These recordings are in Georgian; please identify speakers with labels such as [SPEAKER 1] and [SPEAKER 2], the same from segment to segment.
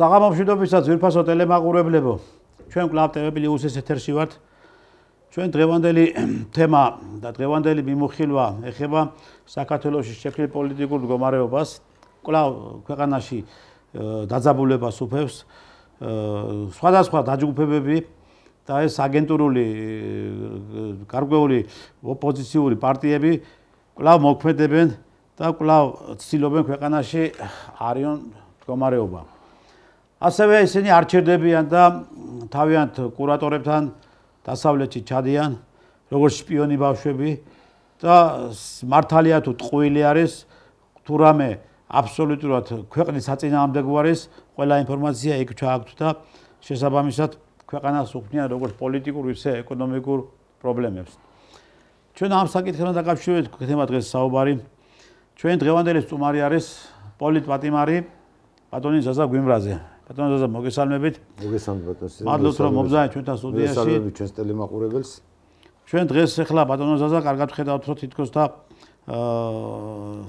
[SPEAKER 1] საღამომშვიდობისაც ვირფასო ტელემაყურებლებო, ჩვენ კლავ ტელევიზიის უსეს ეთერში ვართ. ჩვენ დღევანდელი თემა და დღევანდელი მიმოხილვა ეხება საქართველოში შექმნილ პოლიტიკურ მდგომარეობას, კლავ ქვეყანაში დაძაბულებას უფევს სხვადასხვა დაჯგუფებები და ეს აგენტურული გარკვეული ოპოზიციური პარტიები კლავ მოქმედებენ და კლავ ცდილობენ ქვეყანაში არიონ მდგომარეობა. ასევე ისინი არ ჩერდებიან და თავიანთ კურატორებთან დასავლეთში ჩადიან, როგორც შპიონი ბავშვები და მართალია თუ ტყუილი არის, თუ რამე აბსოლუტურად ქვეყნის საწინააღმდეგო არის, ყველა ინფორმაცია იქ ჩააქვთ და შესაბამისად ქვეყანას უქმნიან როგორც პოლიტიკურ, ისე ეკონომიკურ პრობლემებს. ჩვენ ამ საკითხთან დაკავშირებით გვქნება დღეს საუბარი. ჩვენ დღევანდელი სტუმარი არის პოლიტპატიმარი ბატონი ზაზა გვიმრაძე. ბატონო ზაზა, მოგესალმებით.
[SPEAKER 2] მოგესალმებით ბატონო.
[SPEAKER 1] მადლობთ რომ მობრძანეთ ჩვენთან სტუდიაში.
[SPEAKER 2] მოგესალმებით ჩვენს ტელემაყურებელს.
[SPEAKER 1] ჩვენ დღეს ახლა ბატონო ზაზა კარგად ხედავთ რომ თითქოს და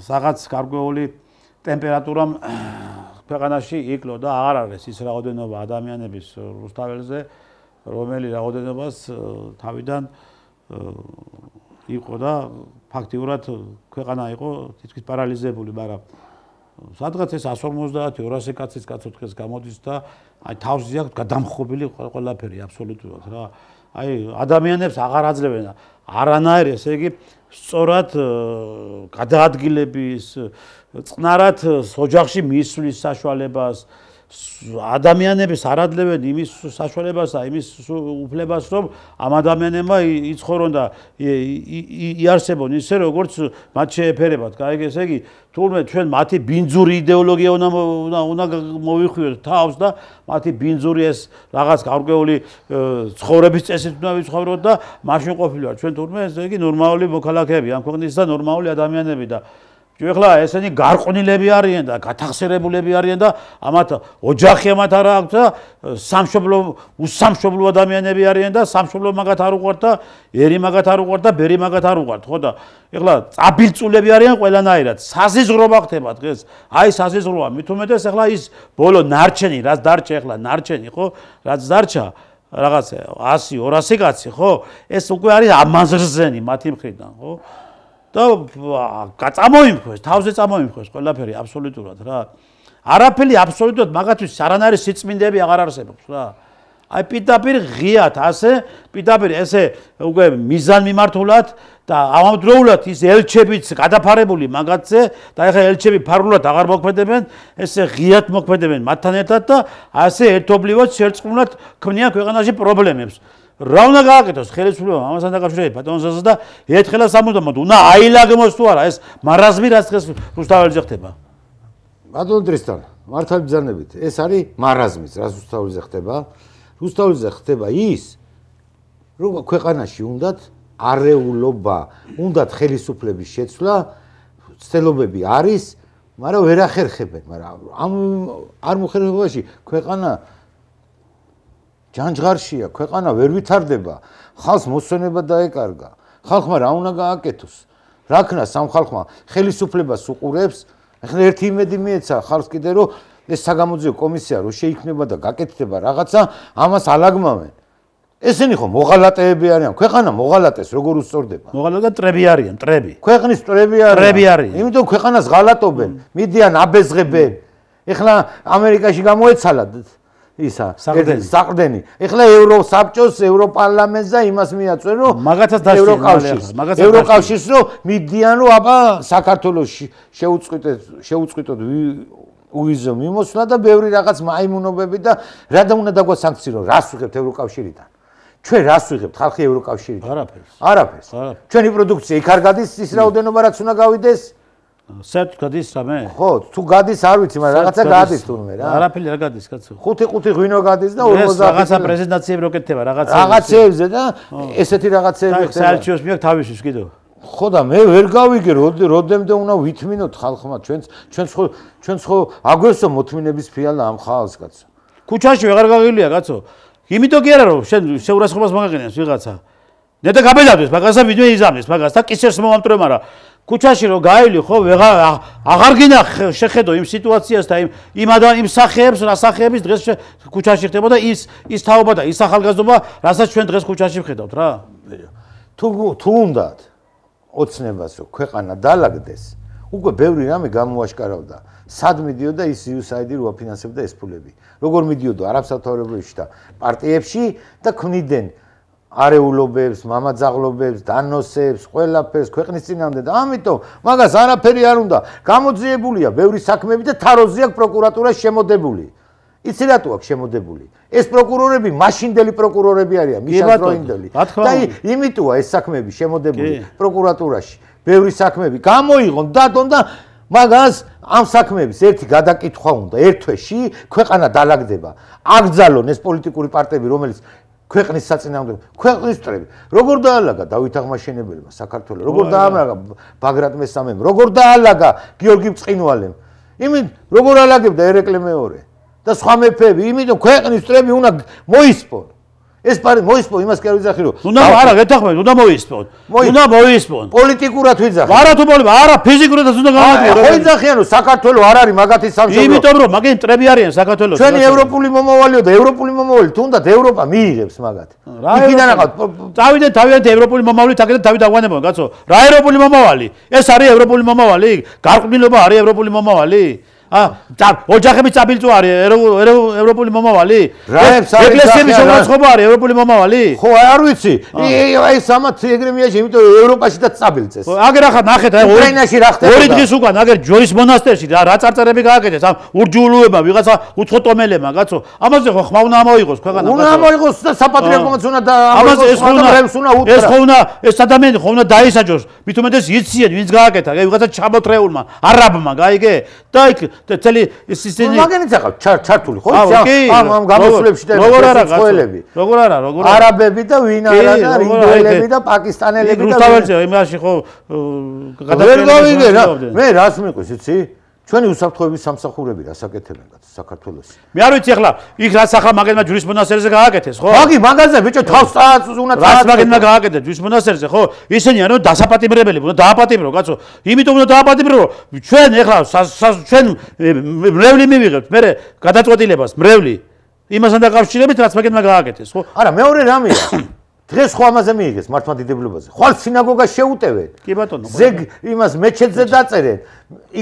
[SPEAKER 1] რაღაც გარკვეული ტემპერატურამ ქვეყანაში იკლო და აღარ არის ის რაოდენობა ადამიანების რუსთაველზე, რომელი რაოდენობას თავიდან იყო და ფაქტიურად ქვეყანა იყო თითქმის პარალიზებული, მაგრამ სადღაც ეს 150-200 კაცის კაცო დღეს გამოდის და აი თავზე აქვს გადამხობილი ყველაფერი აბსოლუტურად რა. აი ადამიანებს აღარ აძლევენ არანაირი, ესე იგი სწორად გადაადგილების წყნარად ოჯახში მისვლის საშუალებას ადამიანებს არ აძლევენ იმის საშუალებას, იმის უფლებას, რომ ამ ადამიანებმა იცხოვრონ და იარსებონ ისე, როგორც მათ შეეფერებათ. გაიგე, ესე იგი, თურმე ჩვენ მათი ბინძური იდეოლოგია უნდა მოვიხვიოთ თავს და მათი ბინძური ეს რაღაც გარკვეული ცხოვრების წესით უნდა ვიცხოვროთ და მაშინ ყოფილვართ ჩვენ თურმე ესე იგი ნორმალური მოქალაქეები ამ ქვეყნის და ნორმალური ადამიანები და ეხლა ესენი გარყვნილები არიან და გათახსერებულები არიან და ამათ ოჯახი ამათ არა აქვს და უსამშობლო ადამიანები არიან და სამშობლო მაგათ არ უყვართ და ერი მაგათ არ უყვართ და ბერი მაგათ არ უყვართ, ხო და ეხლა წაბილწულები არიან ყველანაირად. საზიზღრობა ხდება დღეს. აი საზიზღრობა, მით უმეტეს ეხლა ის ბოლო ნარჩენი, რაც დარჩა ეხლა ნარჩენი, ხო? რაც დარჩა რაღაც 100-200 კაცი, ხო? ეს უკვე არის ამაზრზენი მათი მხრიდან, ხო? და გაწამოიმხოს, თავზე წამოიმხოს ყველაფერი აბსოლუტურად რა. არაფერი აბსოლუტურად მაგათთვის არანაირი სიწმინდეები აღარ არსებობს რა. აი პირდაპირ ღიათ ასე, პირდაპირ ესე უკვე მიზანმიმართულად და ამავდროულად ის ელჩებიც გადაფარებული მაგათზე და ეხლა ელჩები ფარულად აღარ მოქმედებენ, ესე ღიათ მოქმედებენ მათთან ერთად და ასე ერთობლივად შერწყმულად ქმნიან ქვეყანაში პრობლემებს. რა უნდა გააკეთოს ხელისუფლებამ ამასთან დაკავშირებით ბატონო ზაზა და ერთხელა სამუდამოდ უნდა აილაგმოს თუ არა ეს მარაზმი რაც დღეს რუსთაველზე ხდება.
[SPEAKER 2] ბატონო ტრისტან, მართალი ბრძანებით, ეს არის მარაზმიც, რაც რუსთაველზე ხდება. რუსთაველზე ხდება ის, რომ ქვეყანაში უნდათ არეულობა, უნდათ ხელისუფლების შეცვლა, ცდილობები არის, მაგრამ ვერ ახერხებენ, მაგრამ ამ არ მოხერხებაში ქვეყანა ჯანჯღარშია, ქვეყანა ვერ ვითარდება, ხალხს მოსვენება დაეკარგა. ხალხმა რა უნდა გააკეთოს? რა ქნა სამ ხალხმა ხელისუფლებას უყურებს? ახლა ერთი იმედი მიეცა ხალხს კიდე რომ ეს საგამოძიებო კომისია რო შეიქმნება და გაკეთდება რაღაცა, ამას ალაგმავენ. ესენი ხო მოღალატეები არიან, ქვეყანა მოღალატეს როგორ უსწორდება?
[SPEAKER 1] მოღალატე მტრები არიან, მტრები.
[SPEAKER 2] ქვეყნის მტრები არიან. იმიტომ ქვეყანას ღალატობენ, მიდიან აბეზღებენ. ახლა ამერიკაში გამოეცალა ისა საყრდენი. ეხლა ევროსაბჭოს, ევროპარლამენტს და იმას მიაწვენ, რომ
[SPEAKER 1] მაგათაც დაშვენ,
[SPEAKER 2] ევროკავშირს რომ მიდიან, რომ აბა საქართველოში შეუწყვიტოთ უვიზო მიმოსვლა და ბევრი რაღაც მაიმუნობები და რა და უნდა დაგვას სანქციო, რას ვიღებთ ევროკავშირიდან? ჩვენ რას ვიღებთ ხალხი ევროკავშირიდან? არაფერს. ჩვენი პროდუქცია იქ არ გადის ის რაოდენობა რაც უნდა გავიდეს?
[SPEAKER 1] საერთოდ გადის რამე?
[SPEAKER 2] ხო, თუ გადის არ ვიცი, მაგრამ რაღაცა გადის თურმე რა.
[SPEAKER 1] არაფერი რა გადის, კაცო.
[SPEAKER 2] 5 ღვინო გადის და 50
[SPEAKER 1] რაღაცა პრეზენტაციები რო კეთდება,
[SPEAKER 2] რაღაცეებზე და ესეთი რაღაცეები
[SPEAKER 1] ხდება. საერთოდ მიაქვს თავისთვის კიდევ.
[SPEAKER 2] ხო და მე ვერ გავიგე, როდემდე უნდა ვითმინოთ ხალხმა, ჩვენს ხო აგვესო მოთმინების ფიალა ამ ხალხს, კაცო.
[SPEAKER 1] ქუჩაში ვეღარ გაღილია, კაცო. იმიტომ კი არა რომ შენ შეურაცხყოფას მაგაღენებს ვიღაცა. ნეტა გაბედავდეს მაგასა ვიდეო იზამდეს მაგას და კისერს მომამტრე, მაგრამ ქუჩაში რო გაივლიო ხო აღარ გინდა შეხედო იმ სიტუაციას და იმ სახეებს რა სახეების დღეს ქუჩაში ხდებოდა ის თაობა და ის ახალგაზრდობა რასაც ჩვენ დღეს ქუჩაში ვხედავთ რა
[SPEAKER 2] თუ უნდათ ოცნებას რომ ქვეყანა დაალაგდეს უკვე ბევრი რამე გამოაშკარავდა სად მიდიოდა ის USAID რო აფინანსებდა ეს ფულები როგორ მიდიოდა არაბსათვალებელში და პარტიებში და ქმნიდნენ არეულობებს, მამაძაღლობებს, დანოსებს, ყველაფერს ქვეყნის წინამდე და ამიტომ მაგას არაფერი არ უნდა. გამოძიებულია ბევრი საქმეები და თაროზე აქვს პროკურატურა შემოდებული. იცი რატო აქვს შემოდებული? ეს პროკურორები მაშინდელი პროკურორები არიან, მიშადროინდელი. და იმიტოა ეს საქმეები შემოდებული პროკურატურაში. ბევრი საქმეები გამოიღონ, დადონ და მაგას ამ საქმეების ერთი გადაკითხვა უნდა ერთ თვეში ქვეყანა დაალაგდება. აკრძალონ ეს პოლიტიკური პარტიები, რომელიც ქვეყნის საწინააღმდეგო ქვეყნის წრები როგორ დაალაგა დავით აღმაშენებელმა საქართველოს როგორ დაალაგა ბაგრატ მესამემ როგორ დაალაგა გიორგი ბრწყინვალემ იმით როგორ ალაგებდა ერეკლე მეორე და სხვა მეფეები იმიტომ ქვეყნის წრები უნდა მოისპონ ეს მოისპონ იმას კი არ ვიძახი რომ
[SPEAKER 1] უნდა არა გეთახმებით უნდა მოისპონ
[SPEAKER 2] პოლიტიკურად ვიძახი
[SPEAKER 1] არა თუ არა ფიზიკურადაც უნდა
[SPEAKER 2] გამოვიდეს ხო ვიძახიან რომ საქართველოს არ არის მაგათი სამშობლო
[SPEAKER 1] იმიტომ რომ მაგენ წრები არიან საქართველოს
[SPEAKER 2] ჩვენი ევროპული მომავალიო და ევროპული მომავალი თუნდაც ევროპა მიიღებს მაგათ იქიდან აღარ
[SPEAKER 1] წავიდეთ თავიანთი ევროპული მომავლით აქედან დავით აგვანებონ კაცო რა ევროპული მომავალი ეს არის ევროპული მომავალი გარყვნილობა არის ევროპული მომავალი ოჯახები წაბილწო არის ევროპული მომავალი ეკლესიების შემოწყობა არის ევროპული მომავალი
[SPEAKER 2] ხო არ ვიცი აი სამათ ეგრემიაში იმიტომ ევროპაშიდაც წაბილწეს
[SPEAKER 1] აგერ ახლა ნახეთ აი
[SPEAKER 2] უკრაინაში რა ხდება
[SPEAKER 1] ორი დღის უკან აგერ ჯვრის მონასტერში რა წარწერები გააკეთეს ამ ურჯულუებმა ვიღაცა უცხოტომელებმა კაცო ამაზე ხო ხმა უნდა ამოიღოს ქვეყანა
[SPEAKER 2] უნდა ამოიღოს და საპატრიარქომაც უნდა და
[SPEAKER 1] ამაზე ეს ხო უნდა ეს ადამიანი ხო უნდა დაისაჯოს მით უმეტეს იციან ვინც გააკეთა ვიღაცა ჩამოთრეულმა არაბმა გაიგე და იქ წელი სისტემი
[SPEAKER 2] მაგენიც ახლა ჩართული ხო ამ გამოსვლებში და როგორ არა არაბები და ვინ არა და ინდოელები და პაკისტანელები და
[SPEAKER 1] რუსთაველზე იმაში ხო
[SPEAKER 2] გადაგიგე მე რას მიყვეს იცი ჩვენი უსაფრთხოების სამსახურები რა საკეთებენ საქართველოში
[SPEAKER 1] მე არ ვიცი ახლა იქ რაც ახლა მაგენმა ჯვრის მონასტერზე გააკეთეს ხო
[SPEAKER 2] მაგაზე ბიჭო თავს უნდა
[SPEAKER 1] რაც მაგენმა გააკეთეს ჯვრის მონასტერზე ხო ისინი ანუ დასაპატიმრებელი უნდა დააპატიმრო კაცო იმიტომ უნდა დააპატიმრო ჩვენ ახლა ჩვენ მრევლი მივიღებთ მე გადაწყვეტილებას მრევლი იმასთან დაკავშირებით რაც მაგენმა გააკეთეს ხო
[SPEAKER 2] არა მეორე რამეა დღეს ხო ამაზე მიიღეს მართლმადიდებლობაზე ხვალ სინაგოგას შეუტევენ
[SPEAKER 1] კი ბატონო
[SPEAKER 2] ზეგ იმას მეჩეთზე დაწერენ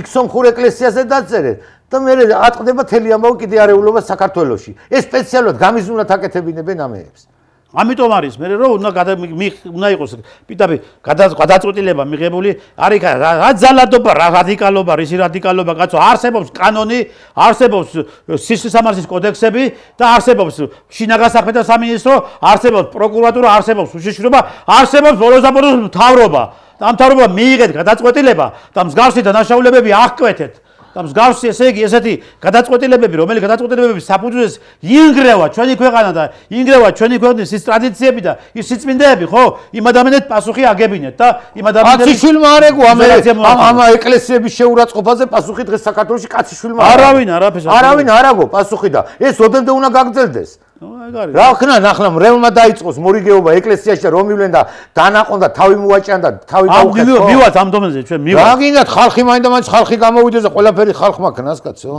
[SPEAKER 2] იქ სომხურ ეკლესიაზე დაწერენ და მე ატყდება თელი ამბავი კიდე არეულობა საქართველოში ეს სპეციალურად გამიზნულად აკეთებინებენ ამეებს
[SPEAKER 1] ამიტომ არის მე რომ უნდა იყოს პიტაპი გადაწყვეტილება მიღებული არის რა ძალადობა რა რადიკალობა რისი რადიკალობა კაცო არსებობს კანონი არსებობს სისხლისამართლის კოდექსები და არსებობს შინაგან საქმეთა სამინისტრო არსებობს პროკურატურა არსებობს უშიშროება არსებობს ბოლოს და ბოლოს მთავრობა და ამ მთავრობამ მიიღეთ გადაწყვეტილება და მსგავსი დანაშაულებები აღკვეთეთ და მსგავსი ესე იგი ესეთი გადაწყვეტილებები რომელიც გადაწყვეტილებების საფუძველზე ინგრევა ჩვენი ქვეყანა და ინგრევა ჩვენი ქვეყნის ის ტრადიციები და ის სიწმინდეები ხო იმ ადამიანებს პასუხი აგებინეთ და იმ ადამიანებს
[SPEAKER 2] კაციშვილმა არ ეგო ამ ეკლესიების შეურაცხყოფაზე პასუხი დღეს საქართველოში კაციშვილმა არავინ არ აგო პასუხი და ეს ოდენდე უნდა გაგრძელდეს რა ხნა ნახლა მრევლმა დაიწყოს მორიგეობა ეკლესიაში და რომ მივლენ და დანაყონ და თავი მოაჭიან და თავი
[SPEAKER 1] დაუხეს მივათ ამ დომენზე ჩვენ მივათ
[SPEAKER 2] რა გინდათ ხალხი მაინდა-მაინც ხალხი გამოვიდეს და ყველაფერი ხალხმა ქნას კაცო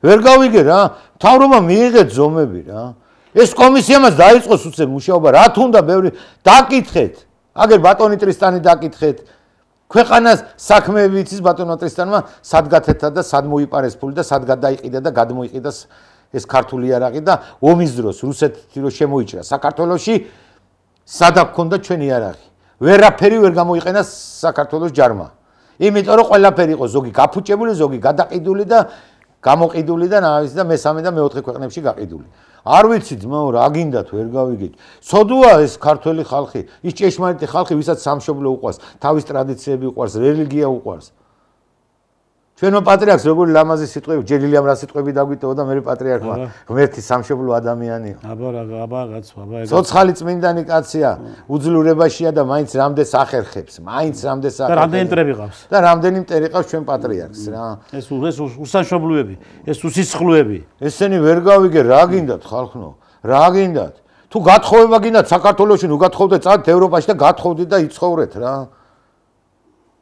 [SPEAKER 2] ვერ გავიგე რა მთავრობა მიიღეთ ზომები რა ეს კომისიამაც დაიწყოს უცებ მუშაობა რა თუნდა ბევრი დაკითხეთ აგერ ბატონი ტრისტანი დაკითხეთ ქვეყანას საქმეები იცის ბატონმა ტრისტანმა სად გათეთა და სად მოიპარეს ფული და სად გადაიყიდა და გადმოიყიდა ეს ქართული იარაღი და ომის დროს რუსეთი რო შემოიჭრა საქართველოში სადა გქონდა ჩვენი იარაღი ვერაფერი ვერ გამოიყენა საქართველოს ჯარმა იმიტომ რომ ყველაფერი იყო ზოგი გაფუჭებული ზოგი გადაყიდული და გამოყიდული და ნავის და მესამე და მეოთხე ქვეყნებში გაყიდული არ ვიცი ძმაო რა გინდათ ვერ გავიგეთ სოდუა ეს ქართველი ხალხი ის ჭეშმარიტი ხალხი ვისაც სამშობლო უყვარს თავის ტრადიციები უყვარს რელიგია უყვარს ჩვენო პატრიარქს როგორი ლამაზი სიტყვები ჯერილიამ რა სიტყვები დაგვიტოვა და მე პატრიარქმა ღმერთი სამშობლო ადამიანია
[SPEAKER 1] აბა კაცო
[SPEAKER 2] ცოცხალი წმინდანი კაცია უძლურებაშია და მაინც რამდენს ახერხებს
[SPEAKER 1] და რამდენი მტერი ყავს
[SPEAKER 2] და რამდენი მტერი ყავს ჩვენ პატრიარქს რა
[SPEAKER 1] ეს უსანშობლოები ეს უსისხლოები
[SPEAKER 2] ესენი ვერ გავიგე რა გინდათ ხალხნო რა გინდათ თუ გათხოვება გინდათ საქართველოში ნუ გათხოვდეთ წავით ევროპაში და გათხოვდით და იცხოვრეთ რა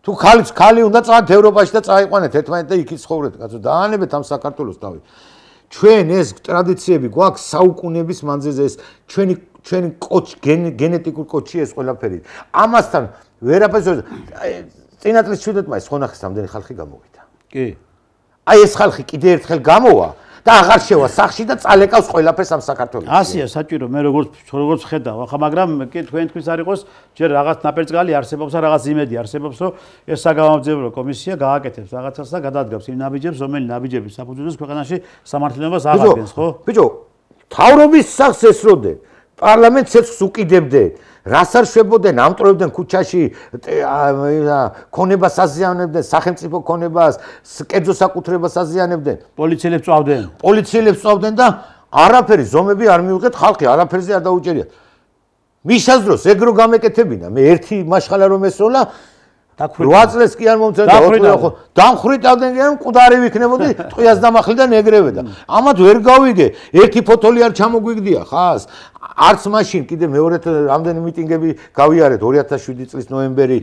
[SPEAKER 2] თუ ხალი უნდა წავიდეთ ევროპაში და წაიყვანეთ ერთმანეთ და იქით ცხოვრეთ, კაცო, დაანებეთ ამ საქართველოს თავი. ჩვენ ეს ტრადიციები გვაქვს საუკუნეების მანძილზე, ეს ჩვენი გენეტიკურ კოდში ეს ყველაფერი. ამასთან ვერაფერს წინა წლის 17 მაისს ხონახის ამდენი ხალხი გამოვიდა.
[SPEAKER 1] კი.
[SPEAKER 2] აი ეს ხალხი კიდე ერთხელ გამოვა და აღარ შევა სახში და წალეკავს ყველაფერს ამ საქართველოს.
[SPEAKER 1] ასია საჭირო მე როგორც ხედავ, ახლა მაგრამ კი თქვენ თქვის არ იყოს, ჯერ რაღაც ნაპერწკალი არსებობს და რაღაც იმედი არსებობს, რომ ეს საგამომძიებელო კომისია გააკეთებს რაღაცას და გადადგავს იმ ნაბიჯებს, რომელი ნაბიჯები საფუძველს ქვეყანაში სამართლიანობას აღადგენს, ხო?
[SPEAKER 2] ბიჭო, თავრობის სახს ესროდე, პარლამენტს ეცხს უკიდებდე. რას არ შვებოდნენ, ამტროებდნენ ქუჩაში, ქონებას აზიანებდნენ, სახელმწიფო ქონებას, კერძო საკუთრებას აზიანებდნენ. პოლიციელებს წავდნენ და არაფერი ზომები არ მიუღეთ, ხალხი არაფერზე არ დაუჭერიათ. მისას დროს ეგრო გამეკეთებინა, მე ერთი მაშხალა რომ ესროლა, 8 წელს კი არ მომწევდა, დამხრიტავდნენ კი არ მკვდარი ვიქნებოდი, ტყვიას დამახლიდან ეგრევე და ამათ ვერ გავიგე, ერთი ფოთოლი არ ჩამოგვიგდია ხას. არც მაშინ კიდე მეორე რამდენი მიტინგები გავიარეთ 2007 წლის ნოემბერი,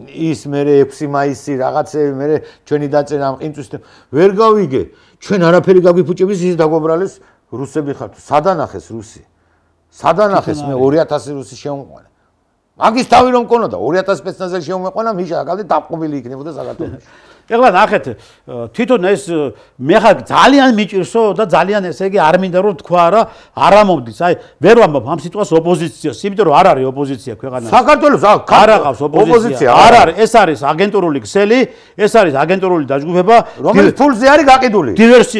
[SPEAKER 2] ის მერე 6 მაისი რაღაცები, მერე ჩვენი დაწერა ამ ყინწვის ვერ გავიგე. ჩვენ არაფერი გაგვიფუჭების ის დაგვაბრალეს რუსები ხართ. სადანახეს რუსი. სადანახეს მე 2000 რუსი შემოყვანა. მაგის თავი რომ მქონოდა 2000 სპეცნაზელი შემოყვანა მიშა აკალდი დაპყრობილი იქნებოდა საქართველოში.
[SPEAKER 1] ეხლა ნახეთ, თვითონ ეს მე ხარ ძალიან მიჭირსო და ძალიან ესე იგი არ მინდა რომ თქვა არა მომდის. აი, ვერ ვამბობ ამ სიტყვას ოპოზიციას, იმიტომ რომ არ არის ოპოზიცია ქვეყანაში.
[SPEAKER 2] საქართველოს
[SPEAKER 1] არ აღავს ოპოზიცია. არ არის, ეს არის აგენტურული ქსელი, ეს არის აგენტურული დაჯგუფება,
[SPEAKER 2] რომელიც ფულზე არის გაყიდული.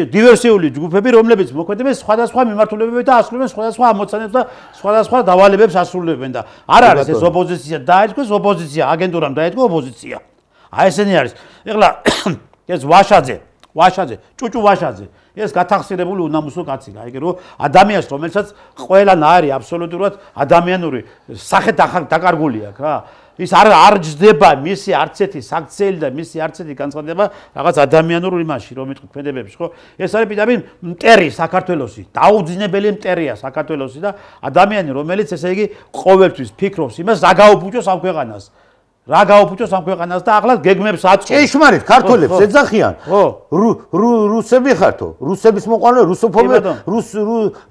[SPEAKER 1] დივერსიული ჯგუფები, რომლებიც მოქმედებენ სხვადასხვა მიმართულებებით და ასრულებენ სხვადასხვა ამოცანებს და სხვადასხვა დავალებებს ასრულებენ და არ არის ეს ოპოზიცია დაეთქვეს ოპოზიცია, აგენტურამ დაეთქვა ოპოზიცია. აი ესენი არის. ეხლა ეს ვაშაძე, ჭუჭუ ვაშაძე, ეს გათახსირებული უნამუსო კაცი, აი რომ ადამიანს რომელსაც ყველანაირი აბსოლუტურად ადამიანური სახე დაკარგული აქვს რა. ის არ ჯდება მისი არც ერთი საქციელი და მისი არც ერთი განცხადება რაღაც ადამიანურ იმაში რომ იტყვი ქმედებებში, ხო? ეს არის პირდაპირ მტერი საქართველოსი, დაუძინებელი მტერია საქართველოსი და ადამიანი რომელიც ესე იგი ყოველთვის ფიქრობს იმას რა გაუფუჭოს ამ ქვეყანას. რა გაუფუჭოს ამ ქვეყანას და ახლა გეგმებს აწყობს.
[SPEAKER 2] ჭეშმარიტ ქართველებს ეძახიან. რუსები ხართო, რუსების მოყვანილე, რუსოფობი,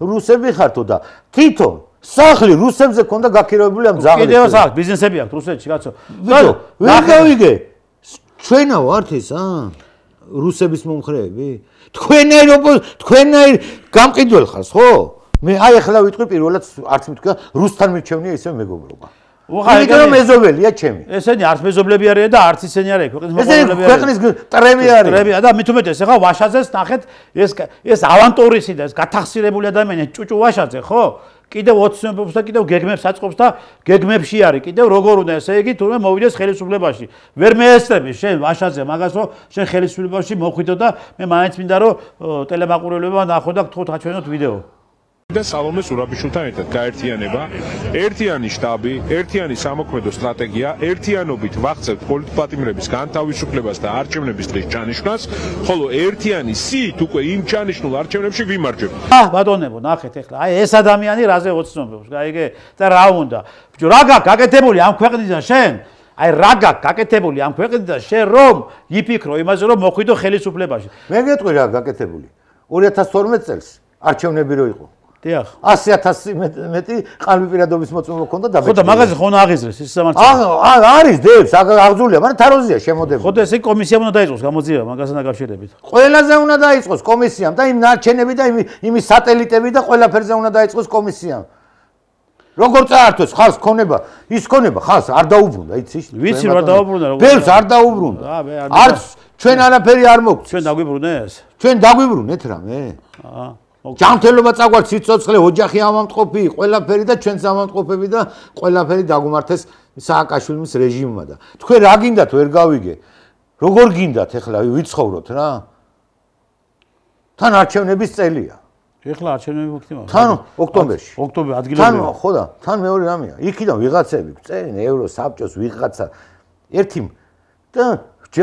[SPEAKER 2] რუსები ხართო და თვითონ სახლი რუსებზე ქონდა გაქირავებული ამ ძაღლებს.
[SPEAKER 1] კიდევ საქმე ბიზნესები აქვს რუსეთში, კაცო.
[SPEAKER 2] ბიჭო, ვერ გავიგე. ჩვენა ვართ ეს, რუსების მომხრეები? თქვენაირ გამყიდველ ხარს, ხო? მე აი ახლა ვიტყვი პირველად არც მითქვა რუსთან მირჩევნია ისე მეგობრობა. იმიტომ მეზობელია ჩემი.
[SPEAKER 1] ესენი არც მეზობლები არიან და არც ისენი არიან ქვეყნის
[SPEAKER 2] მოყოლები არიან. ქვეყნის ტრები არის.
[SPEAKER 1] ტრებია და მით უმეტეს ახლა ვაშაძეს ნახეთ ეს ავანტურისი და ეს გათახსირებული ადამიანი ჭუჭუ ვაშაძე ხო? კიდევ ოცნებობს და კიდევ გეგმებს აწყობს და გეგმებში არის კიდევ როგორ უნდა ესე იგი თურმე მოვიდეს ხელისუფლებაში. ვერ მეესწრები შენ ვაშაძე მაგას რომ შენ ხელისუფლებაში მოხვიდო და მე მაინც მინდა რომ ტელემაყურებლებმა ნახო და გთხოვთ აჩვენოთ ვიდეო.
[SPEAKER 3] და სალომე ზურაბიშვილთან ერთად გაერთიანება, ერთიანი შტაბი, ერთიანი სამოქმედო სტრატეგია, ერთიანობით ვახცევთ პოლიტპატიმრების განთავისუფლებას და არჩევნების დღის ჩანიშვნას, ხოლო ერთიანი სიით უკვე იმ ჩანიშნულ არჩევნებში გვიმარჯვებთ.
[SPEAKER 1] ბატონებო, ნახეთ ახლა, აი ეს ადამიანი რაზე ოცნობს, გაიგე? და რა უნდა? ბიჭო, რა გაკეთებული ამ ქვეყნიდან შენ? აი რა გაკეთებული ამ ქვეყნიდან შენ რომ იფიქრო იმაზე რომ მოხვიდო ხელისუფლებაში.
[SPEAKER 2] მე გეტყვი რა გაკეთებული. 2012 წელს არჩევნები რო იყო.
[SPEAKER 1] დიახ.
[SPEAKER 2] 100.000 მეტი ყალბი პირადობის მოწმობა ქონდა დაბეჭდილი.
[SPEAKER 1] ხო და მაგაზე ხო აღიზრეს ის სამართლია.
[SPEAKER 2] არის დებს, აღძულია, მაგრამ თაროზია შემოდებული.
[SPEAKER 1] ხო და ესე კომისიამ უნდა დაიწყოს გამოძიება მაგასთან დაკავშირებით.
[SPEAKER 2] ყველაზე უნდა დაიწყოს კომისიამ და იმ ნარჩენები და იმის სატელიტები და ყველაფერზე უნდა დაიწყოს კომისიამ. როგორ წაართვეს ხალხს ქონება, ის ქონება ხალხს არ დაუბრუნდა, იცი?
[SPEAKER 1] ვიცი რა დაუბრუნდა როგორ.
[SPEAKER 2] ბევრს არ დაუბრუნდა. არც ჩვენ არაფერი არ მოგვწევს.
[SPEAKER 1] ჩვენ დაგვიბრუნეს?
[SPEAKER 2] ჩვენ დაგვიბრუნეთ რამე. ჯანმრთელობა წაგვართ, სიცოცხლე, ოჯახი ამამტყოფი, ყველაფერი და ჩვენს ამამტყოფები და ყველაფერი დაგუმართეს სააკაშვილის რეჟიმმა და თქვენ რა გინდათ ვერ გავიგე. როგორ გინდათ ახლა ვიცხოვროთ რა? თან არჩევნების წელია.
[SPEAKER 1] ეხლა არჩევნები მოხდება.
[SPEAKER 2] თან ოქტომბერში.
[SPEAKER 1] ოქტომბერ ადგილობრივი.
[SPEAKER 2] თან ხო და თან მეორე რამეა. იქიდან ვიღაცები წერენ ევროსაბჭოს ვიღაცა ერთი და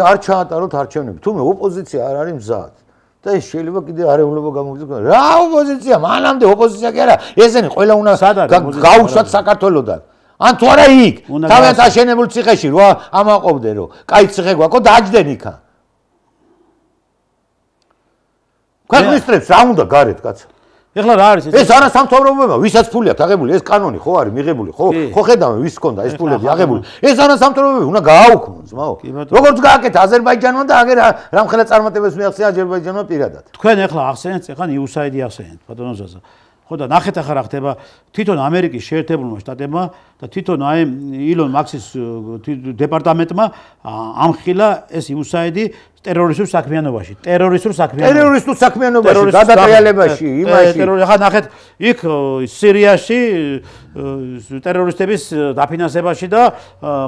[SPEAKER 2] არ ჩაატაროთ არჩევნები. თუმე ოპოზიცია არ არის მზად. და ეს შეიძლება კიდე არეულობა გამოგზავნოს. რა ოპოზიცია? მანამდე ოპოზიცია კი არა. ესენი ყველა უნდა გაუშვათ საქართველოსდან. ან თუ არა იქ თავად აშენებულ ციხეში რა ამაყობდნენ რომ კაი ციხე გვაქვს დააჯდნენ იქა ქვეყნისტრებს რა უნდა გარეთ კაცო
[SPEAKER 1] ეხლა რა არის
[SPEAKER 2] ეს არასამთავრობოება ვისაც ფული აქვს აღებული ეს კანონი ხო არის მიღებული ხო ხედავენ ვის ჰქონდა ეს ფულები აღებული ეს არასამთავრობოება უნდა გააუქმოს მაო როგორც გააკეთა აზერბაიჯანმა და აგერ რამხელა წარმატებებს მიაღწია აზერბაიჯანმა პირადად
[SPEAKER 1] თქვენ ეხლა ახსენეთ ეხლა იუსაიდი ახსენეთ ბატონო ზაზა ხო და ნახეთ ახლა რა ხდება თვითონ ამერიკის შეერთებულმა შტატებმა და თვითონ აი ილონ მაქსის დეპარტამენტმა ამხილა ეს იუსაიდი ტერორისტულ საქმიანობაში
[SPEAKER 2] გადატრიალებაში იმაში
[SPEAKER 1] ახლა ნახეთ იქ სირიაში ტერორისტების დაფინანსებაში და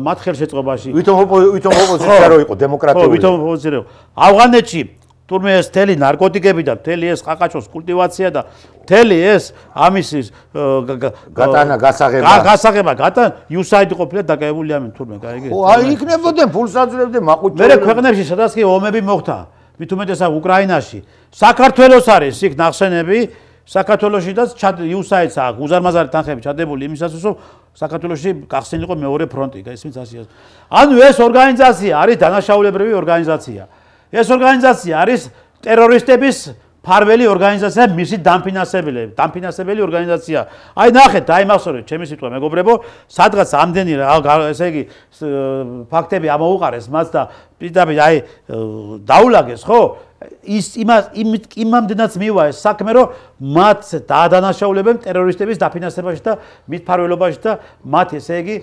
[SPEAKER 1] მათ ხელშეწყობაში
[SPEAKER 2] ვითომ ოპოზიცია რო იყო დემოკრატიული
[SPEAKER 1] ვითომ ოპოზიცია ავღანეთში თურმე ეს თელი ნარკოტიკები და თელი ეს ყაყაჩოს კულტივაცია და თელი ეს ამის
[SPEAKER 2] გატანა
[SPEAKER 1] გასაღება იუსაიდი ყოფილა დაკავებული ამით თურმე გაიგე
[SPEAKER 2] ხო აი იქნებოდნენ ფულს აძლევდნენ მაყუჩო
[SPEAKER 1] მე ქვეყნებში სადაც კი ომები მოხდა მით უმეტესად უკრაინაში საქართველოს არის იქ ნახსენები საქართველოში და იუსაიდს აქვს უზარმაზარი თანხები ჩადებული იმისათვის რომ საქართველოში გახსნილიყო მეორე ფრონტი ისმის ასია ანუ ეს ორგანიზაცია არის დანაშაულებრივი ორგანიზაცია ეს ორგანიზაცია არის ტერორისტების ფარველი ორგანიზაცია, მისი დამფინანსებელი ორგანიზაცია. აი ნახეთ, დაიმახსოვრეთ, ჩემი სიტყვა მეგობრებო, სადღაც ამდენი ესე იგი ფაქტები ამოუყარეს მას და პირდაპირ აი დაულაგეს, ხო? ის იმამდენაც მივა ეს საქმე, რომ მათ დაადანაშაულებენ ტერორისტების დაფინანსებაში და მით ფარველობაში და მათ ესე იგი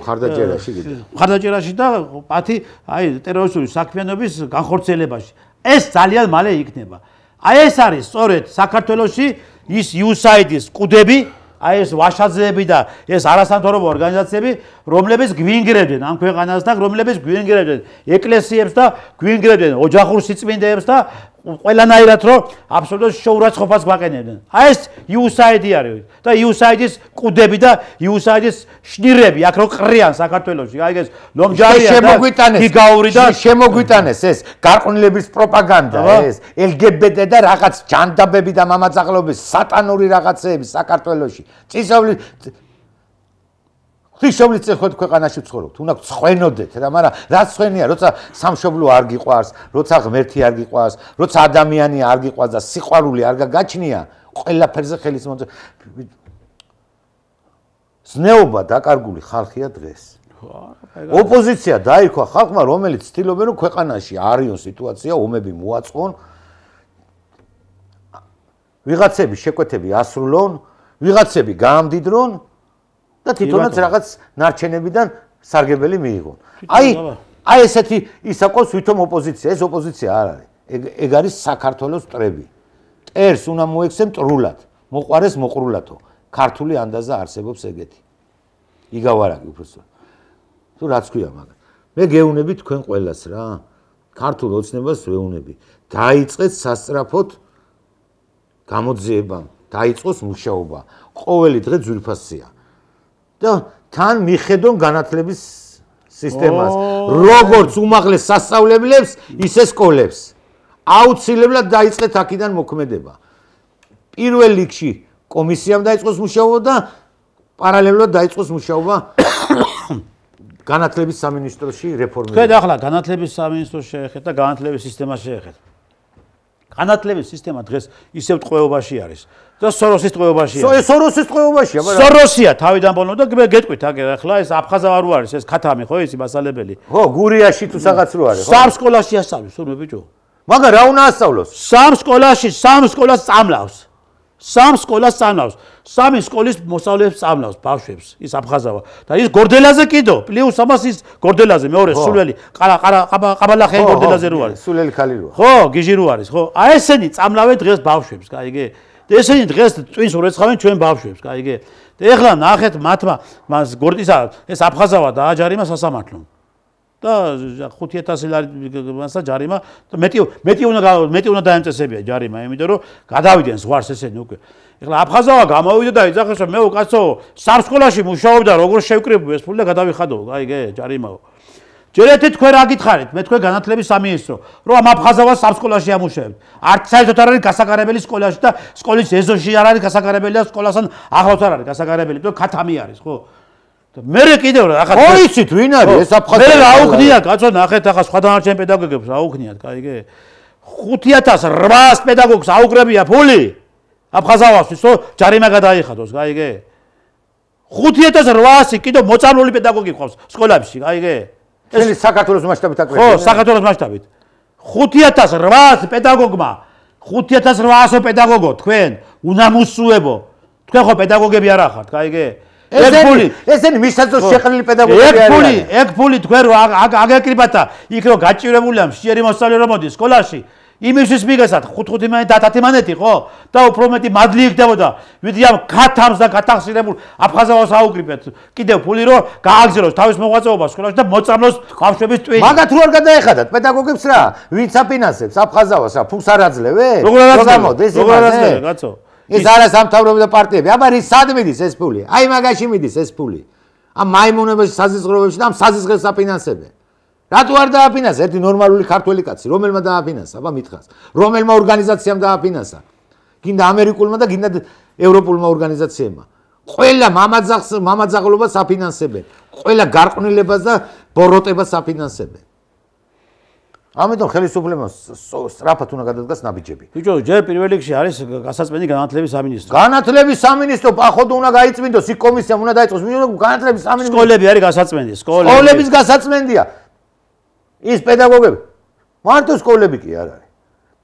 [SPEAKER 1] მხარდაჭერაში და მათი აი ტერორისტული საქმიანობის განხორციელებაში. ეს ძალიან მალე იქნება. აი ეს არის სწორედ საქართველოში ის იუსაიდის კუდები, აი ეს ვაშაძეები და ეს არასამთავრობო ორგანიზაციები, რომლებიც გვინგრებდნენ ამ ქვეყანას და რომლებიც გვინგრებდნენ ეკლესიებს და გვინგრებდნენ ოჯახურ სიწმინდეებს და ყველანაირად რომ აბსოლუტურად შეურაცხყოფას გვაყენებდნენ. აი ეს იუსაიდი არის და იუსაიდის კუდები და იუსაიდის შნირები აქ რო ყრიან საქართველოში. აი ეს ლომჯარია და გიგაური და
[SPEAKER 2] შემოგვიტანეს ეს გარყვნილების პროპაგანდა, ეს LGBT და რაღაც ჯანდაბები და მამაძაღლობის სატანური რაღაცეები საქართველოში. ღვთისმშობლის წეხოთ ქვეყანაში ვცხოვრობთ, უნდა გცხვენოდეთ რა, მაგრამ რაც ცხენია, როცა სამშობლო არ გიყვარს, როცა ღმერთი არ გიყვარს, როცა ადამიანი არ გიყვარს და სიყვარული არ გაგაჩნია, ყველაფერზე ხელის მოწე. ზნეობა დაკარგული ხალხია დღეს. ოპოზიცია დაირქვა ხალხმა, რომელიც ცდილობენ რომ ქვეყანაში არიონ სიტუაცია, ომები მოაწყონ. ვიღაცები შეკვეთები ასრულონ, ვიღაცები გაამდიდრონ და თვითონაც რაღაც ნარჩენებიდან სარგებელი მიიღონ. აი ესეთი ისაკოს ვითომ ოპოზიცია, ეს ოპოზიცია არ არის. ეგ არის საქართველოს მტრები. მტერს უნდა მოექცენ მტრულად, მოყვარეს მოყრულათო. ქართული ანდაზა არსებობს ეგეთი. იგავარაგი უბრალოდ. თუ რაც ქვია მაგ. მე გეუნები თქვენ ყველას რა. ქართულ ოცნებას ვეუნები. დაიწყეთ სასწრაფოდ გამოძიება, დაიწყოს მუშაობა. ყოველი დღე ძვირფასია. და თან მიხედონ განათლების სისტემას, როგორც უმაღლეს სასწავლებლებს, ისე სკოლებს. აუცილებლად დაიწყეთ აქედან მოქმედება. პირველ რიგში კომისიამ დაიწყოს მუშაობა და პარალელურად დაიწყოს მუშაობა განათლების სამინისტროში რეფორმები.
[SPEAKER 1] თქვენ ახლა განათლების სამინისტროს შეეხეთ და განათლების სისტემას შეეხეთ. განათლების სისტემა დღეს ისევ ტყვეობაში არის და სოროსის ტყვეობაშია.
[SPEAKER 2] სოროსის ტყვეობაშია, მაგრამ
[SPEAKER 1] სოროსია თავიდან ბოლომდე და გეტყვით აგერ ახლა ეს აფხაზავარო არის ეს ქათამი ხო ისი მასალებელი.
[SPEAKER 2] ხო, გურიაში თუ რაღაც რო არის, ხო?
[SPEAKER 1] სამ სკოლაში ასწავლის, თურმე ბიჭო.
[SPEAKER 2] მაგრამ რა უნდა ასწავლოს?
[SPEAKER 1] სამ სკოლას წამლავს. სამ სკოლას წამლავს. სამი სკოლის მოსწავლეებს წამლავს ბავშვებს ის აფხაზავა და ის გორდელაზე კიდო პლუს ამას ის გორდელაზე მეორე სულველი ყაბალახიანი გორდელაზე რო არის
[SPEAKER 2] სულელი ხალი რო
[SPEAKER 1] ხო გიჟი რო არის ხო აი ესენი წამლავენ დღეს ბავშვებს გაიგე და ესენი დღეს წვინს ურეცხავენ ჩვენ ბავშვებს გაიგე და ეხლა ნახეთ მათმა მას გორდისა ეს აფხაზავა დააჯარიმა სასამართლომ და 5000 ლარი მასა ჯარიმა და მეტი უნდა დაემწესებია ჯარიმა იმიტომ რომ გადავიდნენ ზღვარს ესენი უკვე ეხლა აფხაზავა გამოვიდა და იძახეს რომ მე უკაცო სამ სკოლაში მუშაობდა როგორ შევკრიბო ეს ფული და გადავიხადო გაიგე ჯარიმაო ჯერეთი თქვენ რა გითხარით მე თქვენ განათლების სამინისტრო რომ ამ აფხაზავას სამ სკოლაში ამუშავებთ არც საერთოდ არ არის გასაკარებელი სკოლაში და სკოლის ეზოში არ არის გასაკარებელი და სკოლასთან ახლოს არ არის გასაკარებელი თქო ქათამი არის ხო მე კიდევ რა ახლა
[SPEAKER 2] მოიცით ვინ არის ეს აფხაზეთი
[SPEAKER 1] მე აუქნიათ კაცო ნახეთ ახლა სხვა დანარჩენ პედაგოგებს აუქნიათ კაიგე 5800 პედაგოგს აუკრებია ფული აფხაზავასთვის რომ ჯარიმა გადაიხადოს კაიგე 5800 კიდევ მოწამლული პედაგოგი ყავს სკოლებში კაიგე
[SPEAKER 2] ეს საქართველოს მასშტაბით აკრებია
[SPEAKER 1] ხო საქართველოს მასშტაბით 5800 პედაგოგმა 5800 პედაგოგო თქვენ უნამუსუებო თქვენ ხო პედაგოგები არ ახართ კაიგე
[SPEAKER 2] ესენი მისაწვდომს შეყრილი პედაგოგები არიან
[SPEAKER 1] ეგ ფული თქვენ რო აგეკრიბათ და იქ რო გაჭირებულია მშიერი მოსწავლე რომ მოდის სკოლაში იმისთვის მიგესათ 5-5 და 10 ხო და უფრო მეტი მადლი იქნებოდა ვიდრე ამ ქათამს და გათახსირებულ აფხაზავას აუკრიბეთ კიდევ ფული რო გააგზავნოს თავის მოღვაწეობას სკოლაში და მოწამლოს ბავშვების ტვინი
[SPEAKER 2] მაგათ რო არ გადაეხადათ პედაგოგებს რა ვინც აფინანსებს აფხაზავას რა ფულს არ აძლევენ
[SPEAKER 1] როგორ გამოდის ეს კაცო
[SPEAKER 2] ეს არა სამთავრობო პარტიები აბა რის სად მიდის ეს ფული აი მაგაში მიდის ეს ფული ამ მაიმუნების საზიზღრობებში და ამ საზიზღრებს აფინანსებენ რატო არ დააფინანსა ერთი ნორმალური ქართველი კაცი რომელმა დააფინანსა აბა მითხრას რომელმა ორგანიზაციამ დააფინანსა გინდა ამერიკულმა და გინდა ევროპულმა ორგანიზაციებმა ყველა მამაძაღლობას აფინანსებენ ყველა გარყვნილებას და ბოროტებას აფინანსებენ ამიტომ ხელისუფლებას სწრაფად უნდა გადადგას ნაბიჯები.
[SPEAKER 1] ბიჭო, ჯერ პირველ რიგში არის გასაწმენდი განათლების სამინისტრო.
[SPEAKER 2] განათლების სამინისტრო პახოდ უნდა გაიწმინდოს, იქ კომისიამ უნდა დაიწყოს. განათლების სამინისტრო.
[SPEAKER 1] სკოლები არის გასაწმენდი,
[SPEAKER 2] სკოლების გასაწმენდია. ის პედაგოგები. მარტო სკოლები კი არ არის.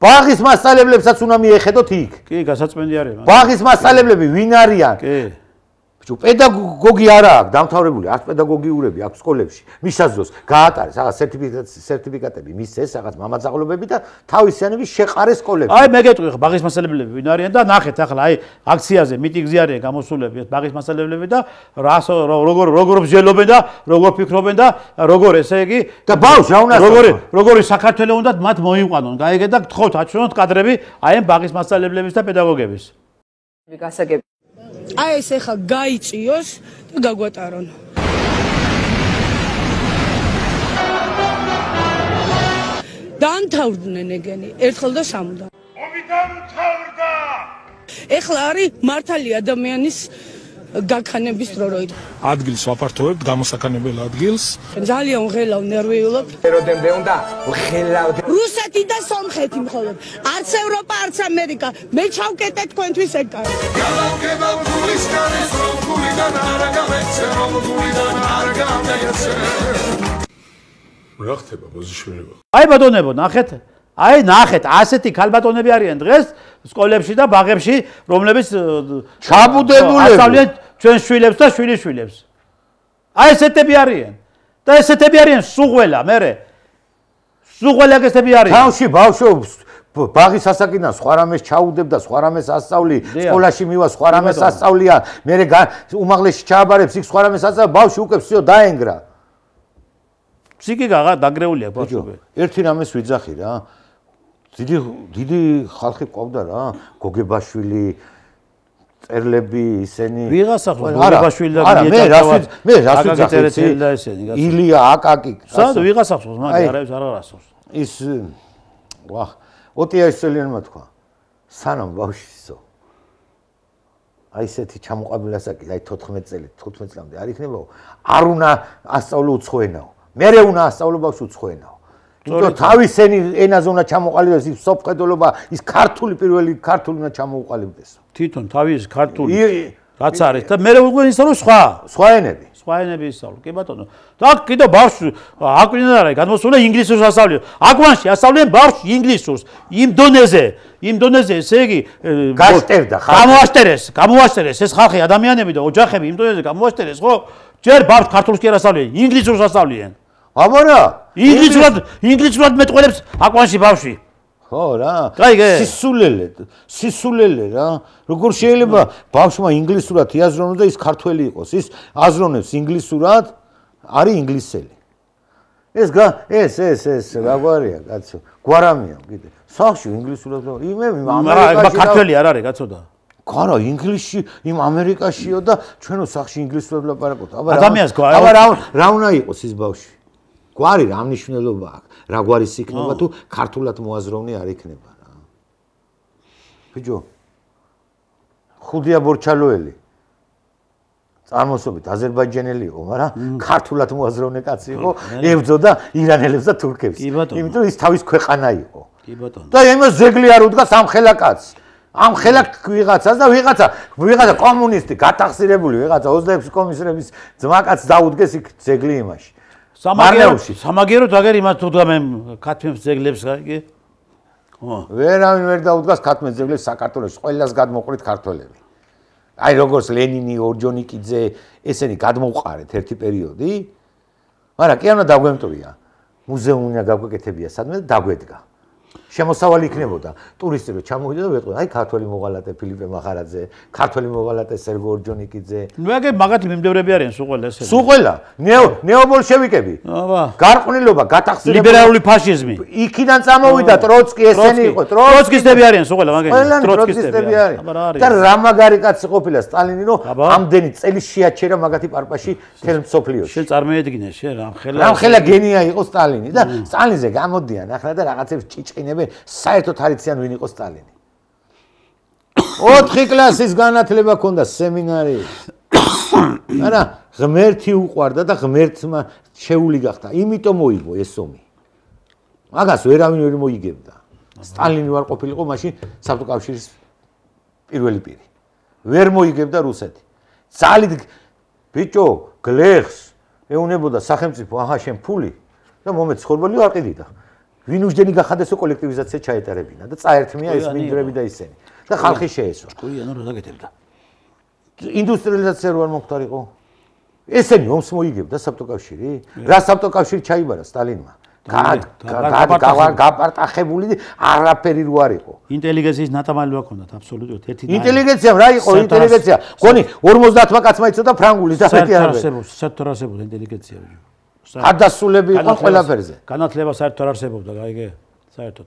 [SPEAKER 2] ბაღის მასწავლებლებსაც უნდა მიეხედოთ იქ.
[SPEAKER 1] კი, გასაწმენდი არის.
[SPEAKER 2] ბაღის მასწავლებლები ვინ არიან?
[SPEAKER 1] კი.
[SPEAKER 2] ბიჭო, პედაგოგი არა აქვს, დამთავრებული არც პედაგოგიურები აქვს სკოლებში. მისაძლოს გაატარეს რაღაც სერტიფიკატები, მისცეს რაღაც მამაძაღლობები და თავისიანები შეყარეს სკოლებში.
[SPEAKER 1] აი მე გეტყვი ხო ბაღის მასწავლებლები ვინ არიან და ნახეთ ახლა აი აქციაზე, მიტინგზე არიან გამოსულები ბაღის მასწავლებლები და როგორ ბრძოლობენ და როგორ ფიქრობენ და როგორ ესე იგი
[SPEAKER 2] და ბავშვს რა უნდა
[SPEAKER 1] როგორი საქართველოს უნდა მათ მოიყვანონ. გაიგე და გთხოვთ აჩვენოთ კადრები აი ამ ბაღის მასწავლებლების და პედაგოგების.
[SPEAKER 4] გასაგები აი ეს ახლა გაიწიოს და გაგვატარონ. დამთავრდნენ ეგენი ერთხელ და სამუდამ.
[SPEAKER 5] ომი დამთავრდა.
[SPEAKER 4] ეხლა არის მართალი ადამიანის გაქანების დრო როი.
[SPEAKER 3] ადგილს ვაფართოვებთ გამოსაქანებელ ადგილს.
[SPEAKER 4] ძალიან ღელავ ნერვიულობ.
[SPEAKER 5] ეროდემდე უნდა ღელავ.
[SPEAKER 4] რუსეთი და სომხეთი მხოლოდ. არც ევროპა, არც ამერიკა. მე ჩავკეტე თქვენთვის ეგ კარი.
[SPEAKER 5] გალავგება გულისგან ეს რომ გულიდან არ გამეცე რომ გულიდან არ გამეცე. რა ხდება ბოზიშვილებო?
[SPEAKER 1] აი ბატონებო, ნახეთ. აი ნახეთ, ასეთი ქალბატონები არიან დღეს სკოლებში და ბაღებში, რომლებიც
[SPEAKER 2] ჩაბუდებულები
[SPEAKER 1] ასწავლიან ჩვენ შვილებს და შვილიშვილებს. აი ესეთები არიან. და ესეთები არიან სუღველა, მერე. სუღველა ესეთები არიან.
[SPEAKER 2] თავში ბავშვებს ბაღის ასაკიდან სხვა რამეს ჩაუდებდა, სხვა რამეს ასწავლი, სკოლაში მივა, სხვა რამეს ასწავლია, მერე უმაღლესში ჩააბარებს, იქ სხვა რამეს ასწავლი, ბავშვი უკვე всё დაენგრა.
[SPEAKER 1] ფსიქიკა დაგრეულია ბავშვები.
[SPEAKER 2] ერთი რამეს ვიძახი რა. დიდი ხალხი ყავდა რა, გოგებაშვილი, წერლები, ისენი.
[SPEAKER 1] ვიღაცა ხო გოგებაშვილი და
[SPEAKER 2] მე რას ვიძახი
[SPEAKER 1] და ესენი.
[SPEAKER 2] ილია აკაკი.
[SPEAKER 1] სად ვიღაცა ხო მაგ არის არ არასოს.
[SPEAKER 2] ის ვახ, ოტიაშელიანმა თქვა. სანამ ბავშვისო. აი ესეთი ჩამოყალიბებასაკი, აი 14 წელი, 15 წლამდე არ იქნებაო. არ უნდა ასწავლო უცხოენაო. მერე უნდა ასწავლო ბავშვი უცხოენაო. თუმცა თავისენი ენაზე უნდა ჩამოყალიბდეს ის სოფხედელობა, ის ქართული პირველი ქართული უნდა ჩამოუყალიბდეს.
[SPEAKER 1] თვითონ თავის ქართული რაც არის და მე უკვე ისწავლო სხვა
[SPEAKER 2] ენები.
[SPEAKER 1] სხვა ენები ისწავლო. კი ბატონო. და კიდე ბავშვი აკვინა არა გამოსულა ინგლისურს ასწავლია. აკვანში ასწავლიან ბავშვს ინგლისურს იმ დონეზე ესე იგი
[SPEAKER 2] გასტერდა
[SPEAKER 1] გამოასტერეს ეს ხალხი ადამიანები და ოჯახები იმ დონეზე გამოასტერეს ხო? ჯერ ბავშვს ქართულს კი არ ასწავლიან, ინგლისურს ასწავლიან.
[SPEAKER 2] აბარა
[SPEAKER 1] ინგლისურად მეტყველებს აკვანში ბავშვი.
[SPEAKER 2] ხო რა.
[SPEAKER 1] გაიგე?
[SPEAKER 2] სისულელე რა. როგორ შეიძლება ბავშვმა ინგლისურად იაზრონოს და ის ქართველი იყოს? ის აზრონებს ინგლისურად, არის ინგლისელი. ეს რა გვარია, კაცო? გვარამია კიდე. სახში ინგლისურად
[SPEAKER 1] ამერიკაში ქართველი არ არის, კაცო და.
[SPEAKER 2] არა, ინგლისში, იმ ამერიკაშიო და ჩვენო სახში ინგლისურად ლაპარაკობთ.
[SPEAKER 1] ადამიანს
[SPEAKER 2] აბა რა უნდა იყოს ის ბავშვი? გვარი რა მნიშვნელობა აქვს? რა გვარის იქნება თუ ქართულად მოაზროვნე არ იქნება რა. ბიჭო. ხუდია ბორჩალოელი. წარმოსობით აზერბაიჯანელი იყო, მაგრამ ქართულად მოაზროვნე კაცი იყო, ებრძოდა ირანელებს და თურქებს. იმიტომ ის თავის ქვეყანა იყო.
[SPEAKER 1] კი ბატონო.
[SPEAKER 2] და იმას ზეგლი არ უდგას ამ ხელა კაცს. ამ ხელა ვიღაცას და ვიღაცა კომუნისტი, გათახსირებული ვიღაცა 26 კომისრების ძმაკაც დაუდგეს იქ ზეგლი იმაში.
[SPEAKER 1] სამაგიეროდ აგერ იმას თუდა მე ქათმებს ზეგლებს კი?
[SPEAKER 2] ვერავინ ვერ დაუდგას ქათმებს ზეგლებს საქართველოს ყველას გადმოყრით ქართველები. აი როგორც ლენინი, ორჯონიკიძე, ესენი გადმოუყარეთ ერთი პერიოდი. მაგრამ კი არა დაგვემტრია. მუზეუმი უნდა გაგვეკეთებია სადმე და დაგვედგა. შემოსავალი იქნებოდა ტურისტი რომ ჩამოვიდა და ვეტყვა აი ქართველი მოღალატე ფილიპე მახარაძე, ქართველი მოღალატე სერგო ორჯონიკიძე.
[SPEAKER 1] ნუ ეგ მაგათი მიმდევრები არიან სულ ყველა ესე.
[SPEAKER 2] სულ ყველა ნეობოლშევიკები.
[SPEAKER 1] აბა.
[SPEAKER 2] გარყვნილობა, გათახსირება.
[SPEAKER 1] ლიბერალური ფაშიზმი.
[SPEAKER 2] იქიდან წამოვიდა ტროცკი, ესენი იყო
[SPEAKER 1] ტროცკისტები არიან სულ ყველა მაგენი.
[SPEAKER 2] ტროცკისტები არიან. და რა მაგარი კაცი ყოფილა სტალინი რომ ამდენი წელი შეაჩერა მაგათი პარპაში თელ მსოფლიოში.
[SPEAKER 1] შენ წარმოედგინე შენ
[SPEAKER 2] რამხელა გენია იყო სტალინი და სტალინზე გამოდიან ახლა და რაღაცებს ჭიჭყინებენ საერთოდ არ იციან ვინ იყო სტალინი. 4 კლასის განათლება ჰქონდა სემინარი. არა, ღმერთი უყვარდა და ღმერთმა შეული გახდა. იმიტომ მოიგო ეს ომი. მაგას ვერავინ ვერ მოიგებდა. სტალინი ვარ ყოფილიყო მაშინ საბჭოთა კავშირის პირველი პირი. ვერ მოიგებდა რუსეთი. ძალით ბიჭო, გლეხს ეუნებოდა სახელმწიფო, აჰა შენ ფული და მომეც ხორბალი არ ყიდიდა. ვინ უშდენი გახადესო კოლექტივიზაცია ჩაეტარებინა და წაერთმია ეს მინდვრები და ისენი. და ხალხი შეესვა.
[SPEAKER 1] ჭკუიანო რა დაგეთებდა.
[SPEAKER 2] ინდუსტრიალიზაცია რო არ მოხდარიყო. ესენი ომს მოიგებდა საბჭოთა კავშირი? რა საბჭოთა კავშირი ჩაიბარა სტალინმა? გაპარტახებული არაფერი რო არ იყო.
[SPEAKER 1] ინტელიგენციის ნატამალი რა ქონდათ აბსოლუტურად ერთი.
[SPEAKER 2] ინტელიგენცია რა იყო ინტელიგენცია? გონი 50-მა კაცმა იცოდა ფრანგულის და მეტი არ არის.
[SPEAKER 1] საერთოდ არ არსებობდა ინტელიგენცია.
[SPEAKER 2] ადასულები იყო ყველაფერზე.
[SPEAKER 1] განათლება საერთოდ არ არსებობდა, გაიგე? საერთოდ.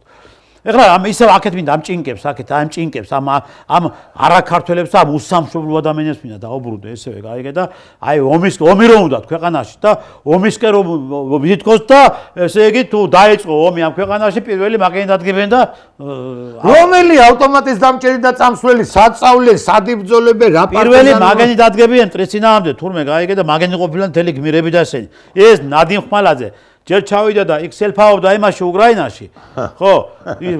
[SPEAKER 1] ეხლა ამ ისევ აქეთ მინდა ამ ჭინკებს, აქეთ ამ ჭინკებს, ამ არაქართველებს და ამ უსამშობლო ადამიანებს მინდა დაუბრუნდე ესევე, გაიგე და აი ომი რომ უნდათ ქვეყანაში და ომისკენ რომ ვითქოს და ესე იგი თუ დაიწყო ომი ამ ქვეყანაში პირველი მაგენი დადგებენ და
[SPEAKER 2] რომელი ავტომატის დამჭერი და წამსვლელი საწავლე, სადიბრძოლები რა
[SPEAKER 1] პირველი მაგენი დადგებიან ტრიცინაამდე თურმე გაიგე და მაგენი ყოფილან მთელი გმირები და ესენი. ეს ნადიმ ხმალაძე ჯერ ჩავიდა და იქ სელფაობდა იმაში უკრაინაში. ხო,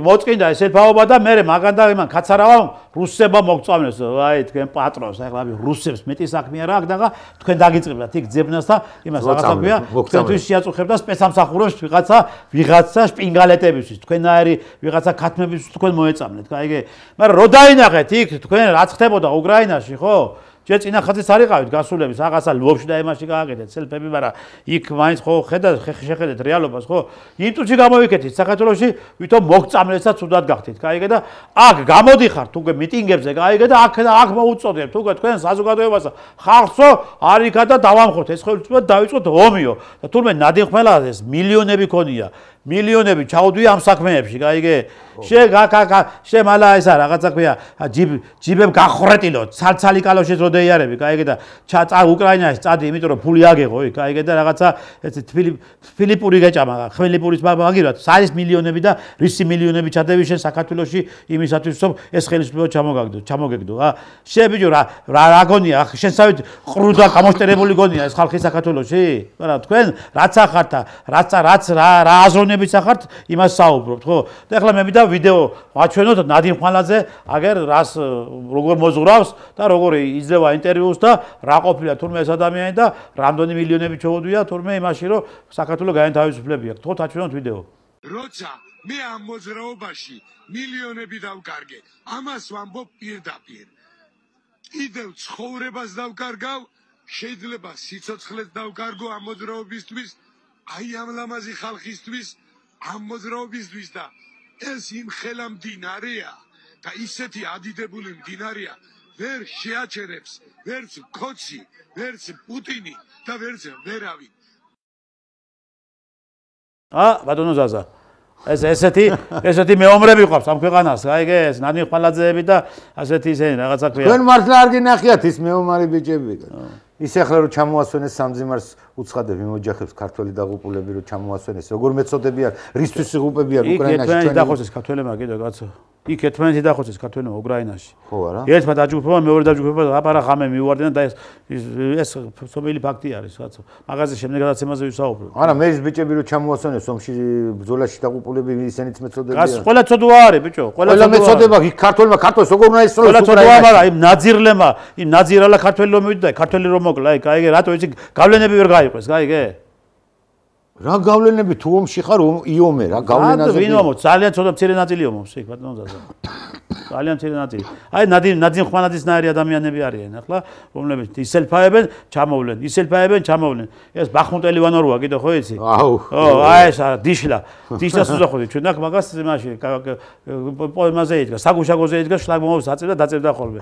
[SPEAKER 1] მოწყინდა ეს სელფაობა და მე მაგანდა იმან კაცარავამ რუსებმა მოგწამნეს. აი თქვენ პატრონს, ახლა რუსებს მეტი საქმე არა აქვს და თქვენ დაგიწყებდათ იქ ძებნას და იმას რაღაცა ქვია. თქვენთვის შეაწუხებდა სპეცსამსახურებს ვიღაცა შპინგალეტებისთვის. თქვენაერი ვიღაცა ქათმებისთვის თქვენ მოეწამნეთ, გაიგე? მაგრამ რო დაინახეთ იქ თქვენ რაც ხდებოდა უკრაინაში, ხო? ჯერ წინახაზეც არ იყავით გასულების რაღაცა ლვოვში და იმაში გააკეთეთ სელფები, მაგრამ იქ მაინც ხო შეხედეთ რეალობას, ხო? ინტუში გამოვიკეთეთ საქართველოში, ვითომ მოგწამლეს და ცუდად გახდით, გაიგე და აქ გამოდიხართ უკვე მიტინგებზე, გაიგე და აქ მოუწოდებთ უკვე თქვენ საზოგადოებას ხალხსო არ იქა და დავამხოთ ეს ხელისუფლება დავიწყოთ ომიო და თურმე ნადიმ ხმელაძეს მილიონები ქონია. მილიონები ჩაუდვია ამ საქმეებში, გაიგე? შე მალა ესა რაღაცა ქვია, ჯიბებ გახრეტილო, ცალცალი კალოშიც რო დაიარები, გაიგე და უკრაინაში წადი, იმიტომ რომ ფული აგეღო იქ, გაიგე და რაღაცა ფილიპური გეჭამა, ხმელიპურის მაგირად, საის მილიონები და რისი მილიონები ჩადები შენ საქართველოში იმისათვის, რომ ეს ხელისუფლება ჩამოგეგდო, ა? შე ბიჭო რა გონია, შენსავით ყრუდა გამოშტერებული გონია ეს ხალხი საქართველოში? მაგრამ თქვენ რაც ახართ, რაც რა აზროვნებით ახართ, იმას საუბრობთ, ხო? და ახლა მე მინდა ვიდეო ვაჩვენოთ ნადიმ ხმალაძე აგერ რას როგორ მოზღვრავს და როგორ იძლევა ინტერვიუს და რა ყოფილა თურმე ეს ადამიანი და რამდენი მილიონები ჩაუდვია თურმე იმაში რომ საქართველოს გაენთავისუფლებია. თქო აჩვენოთ ვიდეო.
[SPEAKER 5] როცა მე ამ მოძრაობაში მილიონები დავკარგე, ამას ვამბობ პირდაპირ. კიდევ ცხოვრებას დავკარგავ, შეიძლება სიცოცხლეს დავკარგო ამ მოძრაობისთვის, აი ამ ლამაზი ხალხისთვის, ამ მოძრაობისთვის და ეს იმ ხელა მდინარეა და ისეთი ადიდებული მდინარეა ვერ შეაჩერებს ვერც ქოცი, ვერც პუტინი და ვერც ვერავინ.
[SPEAKER 1] ბატონო ზაზა, ესეთი მეომრები ყავს ამ ქვეყანას, გაიგე? ეს ნადიმ ხმალაძეები და ასეთი ისენი რაღაცა ქვია.
[SPEAKER 2] თქვენ მართლა არ გინახიათ ის მეომარი ბიჭები. ის ახლა რომ ჩამოასვენეს სამძიმარს უცხადებ იმ ოჯახებს ქართველი დაღუპულები რომ ჩამოასვენეს. როგორ მეწოდებიან, რისთვის იღუპებიან უკრაინაში ჩვენ.
[SPEAKER 1] იქ დახოსეს ქართველებმა კიდე კაცო. იქ ერთმანეთი დახოცეს ქართველებმა უკრაინაში.
[SPEAKER 2] ხო არა?
[SPEAKER 1] ერთმა დაჯგუფებამ მეორე დაჯგუფებამ აპარა ხამე მიუვარდნენ და ეს სოფელი ფაქტი არის, რაც მაგაზე შემდეგ გადაცემაზე ვისაუბრებ.
[SPEAKER 2] არა, მე ის ბიჭები რო ჩამოასვენეს ომში ბრძოლაში დაღუპულები ისინიც მეწოდებიან.
[SPEAKER 1] გას ყველა ცოდვა არის ბიჭო,
[SPEAKER 2] ყველა მეწოდება იქ ქართველმა ქართველს როგორ უნდა ისწავლოს
[SPEAKER 1] უკრაინაში. ყველა ცოდვა, მაგრამ იმ ნაძირლებმა, იმ ნაძირალა ქართველი რომ მივიდა, ქართველი რომ მოკლა, აი, კაიგე, რატო იცი გავლენები ვერ გაიყვეს, კაიგე?
[SPEAKER 2] რა გავლენები თუ ომში ხარ იომე რა გავლენაზე
[SPEAKER 1] ვინ ომობს ძალიან ცოტა მცირე ნაწილი ომობს იქ ბატონო ზაზა ძალიან მცირე ნაწილი აი ნადიმ ხვანაძისნაირი ადამიანები არიან ახლა რომლებიც ისელფაებენ ჩამოვლენ ეს ბახმუტელი ვანოროა კიდე ხო იცი
[SPEAKER 2] აუ
[SPEAKER 1] აი ეს დიშლას უზახოდი ჩვენ აქ მაგას იმაში პოემაზე იდგა საგუშაგოზე იდგა შლაგმომავს აწევდა დაწერდა ხოლმე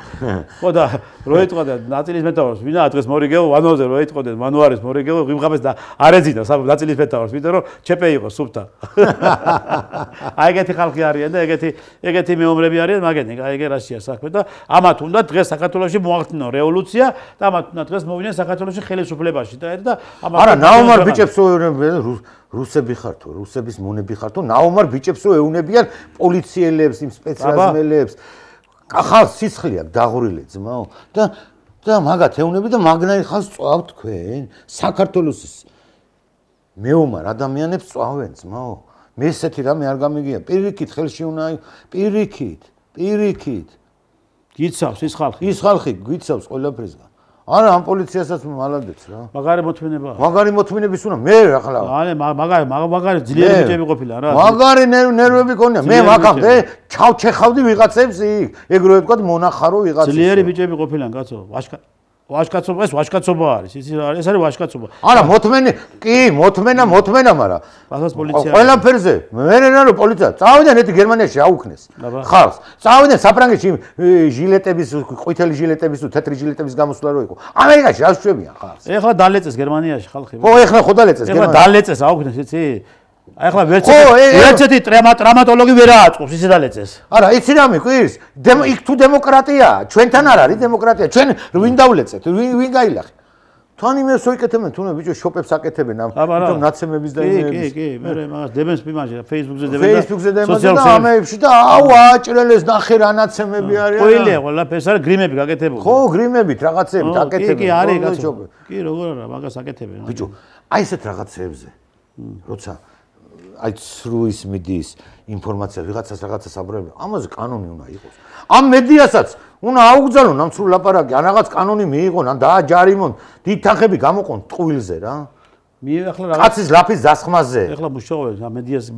[SPEAKER 1] ხო და რო ეტყოდა ნაწილის მეტაურს ვინა დღეს მორიგეო ვანოზე რო ეტყოდნენ ვანოარის მორიგეო ღიმღაბეს და არეძინა ნაწილის მეტაურს ვიდრე რომ ჩეპე იყო სუფთა აი ეგეთი ხალხი არიან და ეგეთი მეომრები არიან მაგენი აი ეგ რაშია საქმე და ამათ უნდა დღეს საქართველოში მოახდინონ რევოლუცია და ამათ უნდა დღეს მოვიდნენ საქართველოში ხელისუფლებაში და
[SPEAKER 2] არა ნაომარ ბიჭებს რუსები ხარ თუ რუსების მონები ხარ თუ ნაომარ ბიჭებს რო ეუნებიან პოლიციელებს იმ სპეციალიზმელებს ხალხს სისხლი აქვს დაღურილი ძმაო და მაგათ ეუნები და მაგნაირ ხალხს წვავთ თქვენ საქართველოს მეომარ ადამიანებს წვავენ ძმაო მე ესეთი რამე არ გამიგია პირიქით ხელში უნდა პირიქით
[SPEAKER 1] გიცავს ის
[SPEAKER 2] ხალხი გიცავს ყველაფერსგან არა ამ პოლიციასაც მალადებს რა
[SPEAKER 1] მაგარი მოთმინებაა
[SPEAKER 2] მაგარი მოთმინების უნდა მე ახლა
[SPEAKER 1] არა მაგარი ძლიერი ბიჭები ყოფილა რა
[SPEAKER 2] მაგარი ნერვები ქონია მე მაგამდე ჩავჩეხავდი ვიღაცებს იქ ეგ რო ეთქვა მონახარო ვიღაცებს
[SPEAKER 1] ძლიერი ბიჭები ყოფილან კაცო ვაშკაცობა ეს ვაშკაცობა არის ეს არის ვაშკაცობა
[SPEAKER 2] არა მოთმენა მაგრამ
[SPEAKER 1] ბაზას პოლიცია
[SPEAKER 2] ყველაფერზე მე რა პოლიცია წავიდნენ ერთი გერმანიაში აუქნეს ხალხს წავიდნენ საფრანგეთში ჟილეტების ყვითელი ჟილეტების თუ თეთრი ჟილეტების გამოსვლა რო იყო ამერიკაში რა შეშვებიან ხალხს
[SPEAKER 1] ეხლა დალეწეს გერმანიაში ხალხი
[SPEAKER 2] ხო ეხლა ხო დალეწეს
[SPEAKER 1] გერმანიაში დალეწეს აუქნეს იცი აი ახლა ვერცეთი ტრამატოლოგი ვერ აწყობს ისე დალეწეს
[SPEAKER 2] არა იცი რა მიყვირს იქ თუ დემოკრატია ჩვენთან არ არის დემოკრატია ჩვენ ვინ დავლეწეთ ვინ გაილახე თან იმას ვიკეთებენ თუნდაც ბიჭო შოპებს აკეთებენ ამ თვითონ ნაცემების და იმების
[SPEAKER 1] კი მე მაგას დებენს მიმაში Facebook-ზე
[SPEAKER 2] დებენ და ამეებში და აუ აჭრელეს ნახე რა ნაცემები არის
[SPEAKER 1] ყველია ყველაფერს არის გრიმები გაკეთებული
[SPEAKER 2] ხო გრიმებით რაღაცებით აკეთებენ
[SPEAKER 1] კი არის კაცო კი როგორ არა მაგას აკეთებენ
[SPEAKER 2] ბიჭო აი ესეთ რაღაცებზე როცა აი სრუის მიდის ინფორმაცია ვიღაცას რაღაცას აბრალებს ამაზე კანონი უნდა იყოს ამ მედიასაც უნდა აუგზავნონ ამ სრულ ლაპარაკი ან რაღაც კანონი მიიღონ ან დააჯარიმონ დიდ თანხები გამოყონ ტყუილზე რა
[SPEAKER 1] ახლა რაღაც
[SPEAKER 2] კაცის ლაფის დასხმაზე
[SPEAKER 1] ახლა მუშაობენ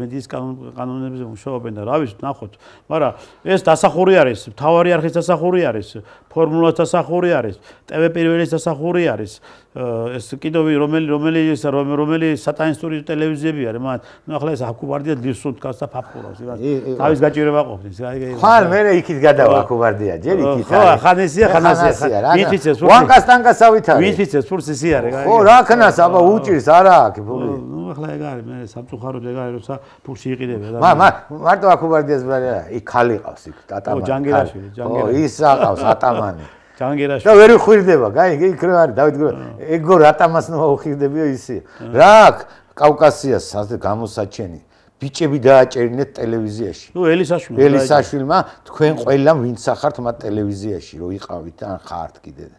[SPEAKER 1] მედიის კანონებზე მუშაობენ და რა ვიცი ნახოთ მაგრამ ეს დასახური არის მთავარი არხის დასახური არის ფორმულას დასახური არის ტვ პირველის დასახური არის ეს კიდევ რომელი სატანისტური ტელევიზიები არის მაგრამ ნუ ახლა ეს აკუბარდია დისუნტკას და ფაფხურავს თავის გაჭირება ყოფნის
[SPEAKER 2] ხან მე იქით გადავა აკუბარდია ჯერ იქით
[SPEAKER 1] ხო ხანესია ვინციცეს
[SPEAKER 2] ვანკასტანკასავით არის
[SPEAKER 1] ვინციცეს ფურსი არის
[SPEAKER 2] ხო რა ქნას აბა უჭირს არა აქ ფული
[SPEAKER 1] ნუ ახლა ეგ არის მე სამწუხაროდ ეგ არის როცა ფურსი იყიდება
[SPEAKER 2] მარტო აკუბარდიას ბრალია იქ ხალი ყავს იქ ატამანი
[SPEAKER 1] ჯანგირაშვილი
[SPEAKER 2] ის აყავს ატამანი
[SPEAKER 1] ჯანგირაშვილი
[SPEAKER 2] და ვერ უხვირდება გაიგე იქ რა არის დავით ეგო რატამას ნუ უხვირდებიო ისი რა აქ კავკასიას გამოსაჩენი ბიჭები დააჭერინეთ ტელევიზიაში
[SPEAKER 1] ნუ
[SPEAKER 2] ელისაშვილმა თქვენ ყველამ ვინც ახართ მათ ტელევიზიაში რო იყავით ან ხართ კიდე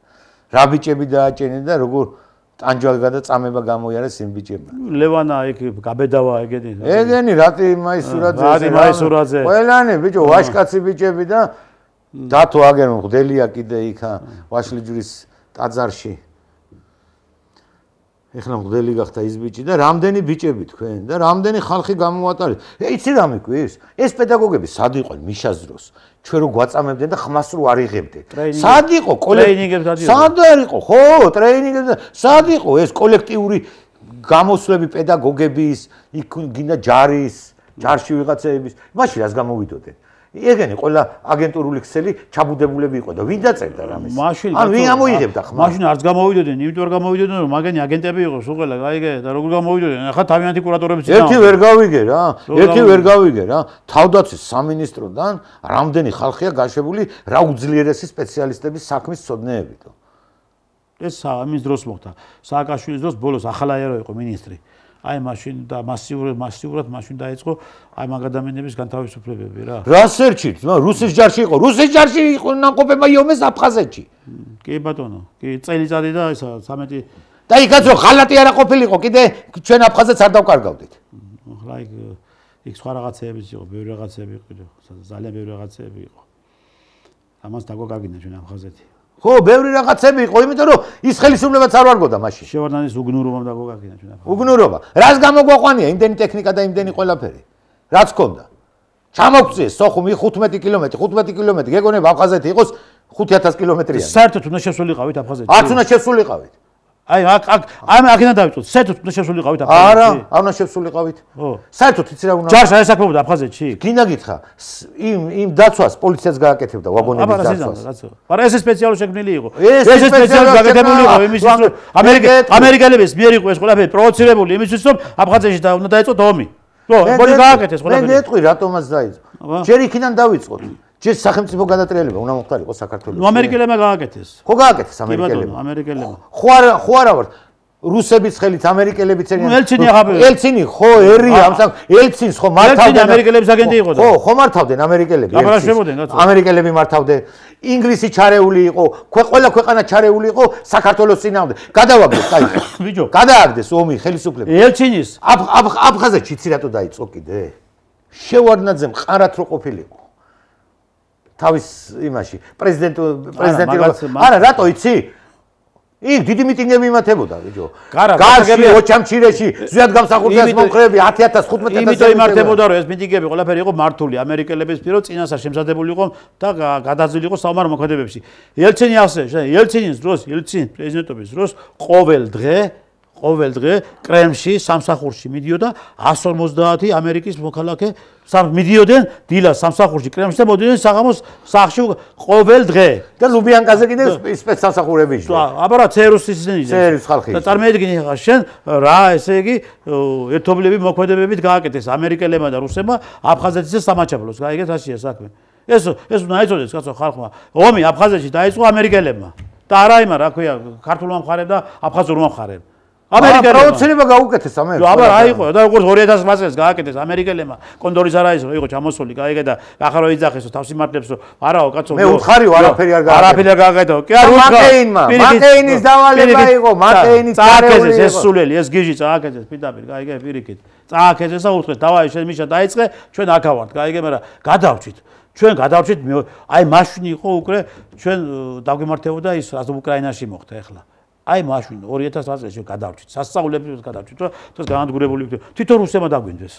[SPEAKER 2] რა ბიჭები დააჭერინეთ და როგორ ტანჯვალგა და წამება გამოიარეს იმ ბიჭებმა
[SPEAKER 1] ლევანა იქ გაბედავა
[SPEAKER 2] ეგენი რატი მაისურაძე ყველანი ბიჭო ვაშკაცი ბიჭები და დათო აგერ მღდელია კიდე იქა ვაშლიჯვრის ტაძარში ეხლა მღდელი გახდა ის ბიჭი და რამდენი ბიჭები თქვენ და რამდენი ხალხი გამოატარეს იცი რა მიყვირს ეს პედაგოგები სად იყვნენ მიშას დროს ჩვენ რო გვაწამებდნენ და ხმას რო არ იღებდნენ სად იყო
[SPEAKER 1] ტრეინინგებს დადიოდნენ
[SPEAKER 2] სად არ იყო ხო ტრეინინგებს სად იყო ეს კოლექტიური გამოსვლები პედაგოგების იქ გინდა ჯარში ვიღაცების მაშინ რას გამოვიდოდნენ ეგენი ყველა აგენტურული ქსელი ჩაბუდებულები იყო და ვინ დაწერდა რამეს ან ვინ ამოიღებდა ხმა
[SPEAKER 1] მაშინ არც გამოვიდოდნენ იმიტომ არ გამოვიდოდნენ რომ მაგენი აგენტები იყო სულ გაიგე და როგორ გამოვიდოდნენ ახლა თავიანთი კურატორებიც
[SPEAKER 2] ერთი ვერ გავიგე რა თავდაცვის სამინისტროდან რამდენი ხალხია გაშვებული რა უძლიერესი სპეციალისტების საქმის მცოდნეებითო
[SPEAKER 1] ეს ამის დროს მოხდა სააკაშვილის დროს ბოლოს ახალაერო იყო მინისტრი აი მაშინ და მასიურად მაშინ დაიწყო აი მაგ ადამიანების განთავისუფლებები რა.
[SPEAKER 2] რას ერჩით? რუსის ჯარში იყო. რუსის ჯარში იყო ნაკობება იომეს აფხაზეთში.
[SPEAKER 1] კი ბატონო, კი წელიწადი და ისა 13
[SPEAKER 2] და იქაც რო ხალატი არა ყოფილიყო, კიდე ჩვენ აფხაზეთს არ დავკარგავდით.
[SPEAKER 1] ახლა იქ სხვა რაღაცეებიც იყო, ბევრი რაღაცეები იყო, ძალიან ბევრი რაღაცეები იყო. ამას დაგვაკარგინდა ჩვენ აფხაზეთი.
[SPEAKER 2] ხო, ბევრი რაღაცები იყო, იმიტომ რომ ის ხელისუფლებაც არ ვარგოდა მაშინ.
[SPEAKER 1] შევარდნანის უგნურობამ დაგვაკარგინდა ჩვენ აფხაზეთი.
[SPEAKER 2] უგნურობა. რას გამოგვაყვანია იმდენი ტექნიკა და იმდენი ყველაფერი? რაც ქონდა? ჩამოგწიეს სოხუმი 15 კილომეტრი, გეგონება აფხაზეთი იყოს 5000 კილომეტრიანი.
[SPEAKER 1] საერთოდ უნდა შესულიყავით აფხაზეთში.
[SPEAKER 2] არც უნდა შესულიყავით.
[SPEAKER 1] აი აქედან დავიწყოთ. საერთოდ უნდა შესულიყავით აფხაზეთში.
[SPEAKER 2] არა, არ უნდა შესულიყავით.
[SPEAKER 1] ხო.
[SPEAKER 2] საერთოდ იცი რა უნდა?
[SPEAKER 1] ჯარს არ ესაქმებოდა აფხაზეთში?
[SPEAKER 2] გინდა გითხრა, იმ დაცვას პოლიციაც გააკეთებდა ვაგონების დაცვას.
[SPEAKER 1] მაგრამ ეს სპეციალურად შექმნილი იყო.
[SPEAKER 2] ეს
[SPEAKER 1] სპეციალურად გაკეთებული იყო იმისთვის, რომ ამერიკელების მიერ იყო ეს ყველაფერი პროვოცირებული იმისთვის, რომ აფხაზეთში უნდა დაეწყოთ ომი. ხო, მოდი გააკეთეს ყველაფერი.
[SPEAKER 2] მე ნეტყვი რატომაც დაიწყო. ჯერ იქიდან დავიწყოთ. ჯერ სახელმწიფო გადატრიალება უნდა მოხდარიყო საქართველოს.
[SPEAKER 1] ნუ ამერიკელებმა გააკეთეს.
[SPEAKER 2] ხო გააკეთეს ამერიკელებმა.
[SPEAKER 1] ამერიკელებმა.
[SPEAKER 2] ხო არა ვარ რუსების ხელით ამერიკელებიც ერიან.
[SPEAKER 1] ელცინი ახაბე.
[SPEAKER 2] ელცინი ხო ერია ამ ელცინს ხო მართავდნენ.
[SPEAKER 1] ელცინი ამერიკელების აგენტი იყო და.
[SPEAKER 2] ხო მართავდნენ ამერიკელები.
[SPEAKER 1] აბარაშებოდნენ კაცო.
[SPEAKER 2] ამერიკელები მართავდნენ. ინგლისი ჩარეული იყო, ყველა ქვეყანა ჩარეული იყო საქართველოს წინააღმდეგ. გადავაგდეს, აი.
[SPEAKER 1] ბიჭო,
[SPEAKER 2] გადააგდეს ომი ხელისუფლება.
[SPEAKER 1] ელცინის
[SPEAKER 2] აფხაზეთში იცი რატო დაიწყო კიდე? შევარდნაძემ ყარათ რო ყოფილიყო. თავის იმაში პრეზიდენტი არა რატო იცი? იქ დიდი მიტინგები იმართებოდა ბიჭო. გაზში ოჩამჩირეში ზვიად გამსახურდიას მომხრეები 10000 15000
[SPEAKER 1] იმიტომ იმართებოდა რომ ეს მიტინგები ყველაფერი იყო მართული ამერიკელების პირო წინასწარ შემზადებული იყო და გადაძილი იყო საომარ მოქმედებებში. ელცინი ასე ელცინის დროს ელცინ პრეზიდენტობის დროს ყოველ დღე კრემლში სამსახურში მიდიოდა 150 ამერიკის მოქალაქე მიდიოდნენ დილას სამსახურში კრემლში და მოდიოდნენ საღამოს სახლში ყოველ დღე
[SPEAKER 2] და ლუბიანკაზე კიდე სპეცსამსახურები იყო.
[SPEAKER 1] აბარა ცერუსის ისინი
[SPEAKER 2] ხალხი.
[SPEAKER 1] და წარმოიდგინე ხა შენ რა ესე იგი ერთობლივი მოქმედებებით გააკეთეს ამერიკელებმა და რუსებმა აფხაზეთის სამაჩაბლოს. გაიგეთ რაშია საქმე. ეს უნდა ეწოდეს კაცო ხალხმა. ომი აფხაზეთში დაიწყო ამერიკელებმა. და არა იმა რა ქვია ქართულმა მხარემ და აფხაზურმა მხარემ. ამერიკელებმა
[SPEAKER 2] პროვოცირება გაუკეთეს ამერიკა.
[SPEAKER 1] აბა რა იყო და როგორც 2000 წელს გააკეთეს ამერიკელებმა კონდორის არა ის იყო ჩამოსული გაიგე და ახლა რო იძახესო თავს იმართებს რომ არაო კაცო
[SPEAKER 2] მე უთხარი არაფერი არ გააკეთე.
[SPEAKER 1] არაფერი არ გააკეთე. კი არ
[SPEAKER 2] მაკეინის დავალება იყო მაკეინის
[SPEAKER 1] წააკეთეს ეს სულელი ეს გიჟი წააკეთეს პირდაპირ გაიგე პირიქით წააკეთეს და უთხრეს დავაი შენ მიშა დაიწყე ჩვენ აქ ავართ გაიგე მაგრამ გადავჭით ჩვენ გადავჭით აი მაშინ იყო უკვე ჩვენ დაგვიმართებოდა ის რაც უკრაინაში მოხდა ახლა აი მაშინ 2008 წელს ჩვენ გადავჭით სასწაულებს გადავჭით რომ ეს განადგურებული თვითონ რუსებმა დაგვინდეს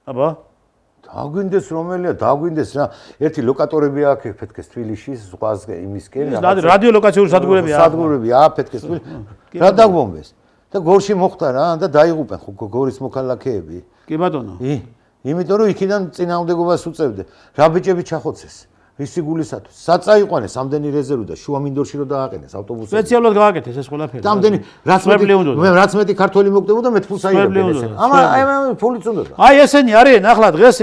[SPEAKER 1] აბა
[SPEAKER 2] დაგვინდეს რომელია დაგვინდეს რა ერთი ლოკატორები აფეთქეს თბილისში ზღვაზე იმისკენ
[SPEAKER 1] რადიოლოკაციური სადგურები
[SPEAKER 2] აფეთქეს რა დაგვომბეს და გორში მოხდა რა და დაიღუპენ ხო გორის მოქალაქეები
[SPEAKER 1] კი ბატონო
[SPEAKER 2] იმიტომ რომ იქიდან წინააღმდეგობას უწევდნენ რა ბიჭები ჩახოცეს ისი გულისათვის საწაიყვანეს ამდენი რეზერვი და შუამინდორში რომ დააყენეს ავტობუსები
[SPEAKER 1] სპეციალურად გააკეთეს ეს ყველაფერი
[SPEAKER 2] ამდენი რაც მეტი ქართველი მოგდებოდა მე თფულს აიღებდნენ ესენი აი ფულიც უნდა
[SPEAKER 1] აი ესენი არიან ახლა დღეს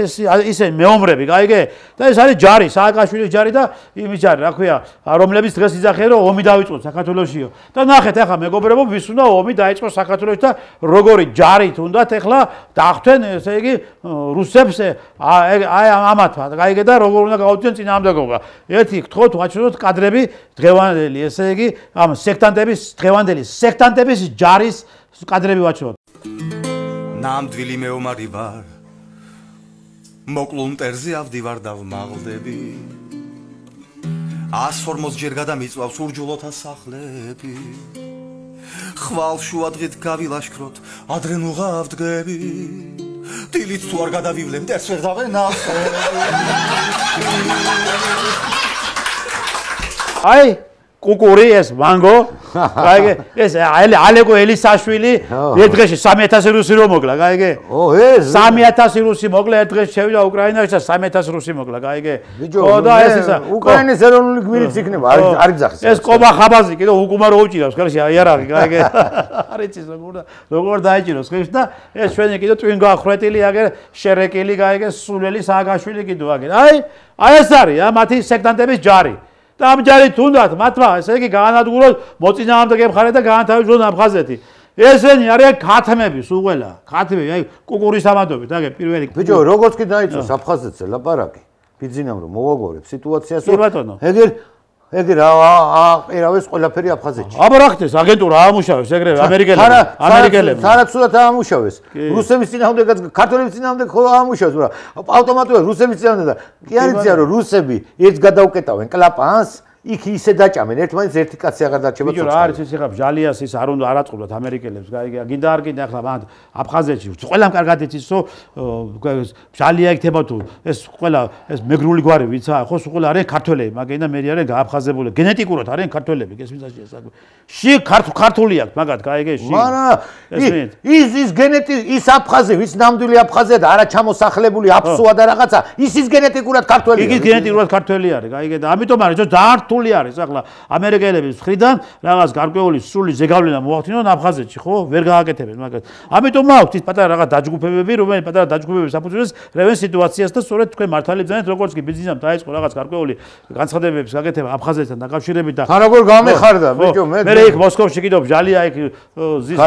[SPEAKER 1] ისინი მეომრები გაიგე და ეს არის ჯარი სააკაშვილის ჯარი და იმის ჯარი რა ქვია რომლებიც დღეს იძახიან რომ ომი დაიწყოს საქართველოსიო და ნახეთ ახლა მეგობრებო ვის უნდა ომი დაიწყოს საქართველოში და როგორი ჯარით უნდათ ახლა დახვდნენ ესე იგი რუსებს აი ამათმა გაიგე და როგორ უნდა გაუწიონ წინააღმდეგ ერთი გთხოვთ ვაჩვენოთ კადრები დღევანდელი ესე იგი ამ სექტანტების ჯარის კადრები ვაჩვენოთ
[SPEAKER 6] ნამდვილი მეომარი ვარ მოკლულ მტერზე ავდივარ და ვმაღლდები 140 ჯერ გადამიწვავს ურჯულოთა სახლები ხვალ შუა დღით გავილაშქროთ ადრე ნუღავდგები დილით თუ არ გადავივლე მტერს ვერ დავენახე
[SPEAKER 1] აი კუკური ეს მანგო გაიგე ეს ალეკო ელისაშვილი ერთ დღეში 3000 რუსი რომ მოკლა გაიგე
[SPEAKER 2] ეს
[SPEAKER 1] 3000 რუსი მოკლა ერთ დღეში შევიდა უკრაინაში და 3000 რუსი მოკლა გაიგე
[SPEAKER 2] ხო და ეს უკრაინის ეროვნული გმირიც იქნება არ იძახის
[SPEAKER 1] ეს ყობა ხაბაზი კიდე უკუმარო უჭირავს ხელში აიარაღი გაიგე არ იცის როგორ დაიჭიროს ხელში და ეს ჩვენი კიდე ტვინ გახრეტილი აგერ შერეკილი გაიგე სულელი სააკაშვილი კიდე აგერ აი ეს არის მათი სექტანტების ჯარი და ამ ჯარით უნდათ მათმა ესე იგი გაანადგუროს მოწინააღმდეგე მხარე და გაანთავისუფლონ აფხაზეთი. ესენი არიან ქათმები, სულ ყველა. ქათმები, აი კუკურის ამადობით, აგე პირველი.
[SPEAKER 2] ბიჭო, როგორც კი დაიწყოს აფხაზეთზე ლაპარაკი, ბიძინამ რომ მოვაგორებ სიტუაციას, ეგერ აყირავეს ყველაფერი აფხაზეთში.
[SPEAKER 1] აბა რა ხდეს, აგენტურა აამუშავეს ეგრევე ამერიკელები.
[SPEAKER 2] სარაცულად აამუშავეს. რუსების წინააღმდეგაც ქართველების წინააღმდეგ ხო აამუშავეს, მაგრამ ავტომატურად რუსების წინააღმდეგ და კი არ იციან რომ რუსები ერთს გადაუკეტავენ კლაპანს, იქ ისე დაჭამენ ერთმანეთს ერთი კაცი აღარ დარჩება
[SPEAKER 1] ცოცხალი. ბიჭო რა არის ეს ხა ჟალიას ის არ უნდა არაწყობლად ამერიკელებს, გინდა არ გინდა ახლა მან აფხაზეთში ყველამ კარგად იცის რომ ჟალია იქნება თუ ეს ყველა ეს მეგრული გვარი ვიცა ხო სულ არიან ქართველები, მაგრამ და მე არიან გააფხაზებული გენეტიკურად არიან ქართველები გესმის საქმე. ში ქართული აქვს მაგათ გაიგე ში.
[SPEAKER 2] მაგრამ ის გენეტი ის აფხაზი ვის ნამდვილი აფხაზია და არა ჩამოსახლებული აფსუა და რაღაცა ის გენეტიკურად ქართველია.
[SPEAKER 1] იგი გენეტიკურად ქართველი არის გაიგე და ამიტომ არის რომ დაართული არის ახლა ამერიკელების მხრიდან რაღაც გარკვეული სრული ზეგავლენა მოახდინონ აფხაზეთში ხო ვერ გააკეთებენ მაგას. ამიტომ აქვს ის პატარა რაღაც დაჯგუფებები რომელიც პატარა დაჯგუფებების საფუძველზე რევენ სიტუაციას და სწორედ თქვენ მართალი ბრძანეთ როგორც კი ბიზნესამ დაიწყო რაღაც გარკვეული განცხადებების გაკეთება აფხაზეთთან დაკავშირებით და
[SPEAKER 2] ხან როგორ გამეხარდა ბიჭო მე
[SPEAKER 1] მე იქ მოსკოვში კიდევ ჟალია იქ ზის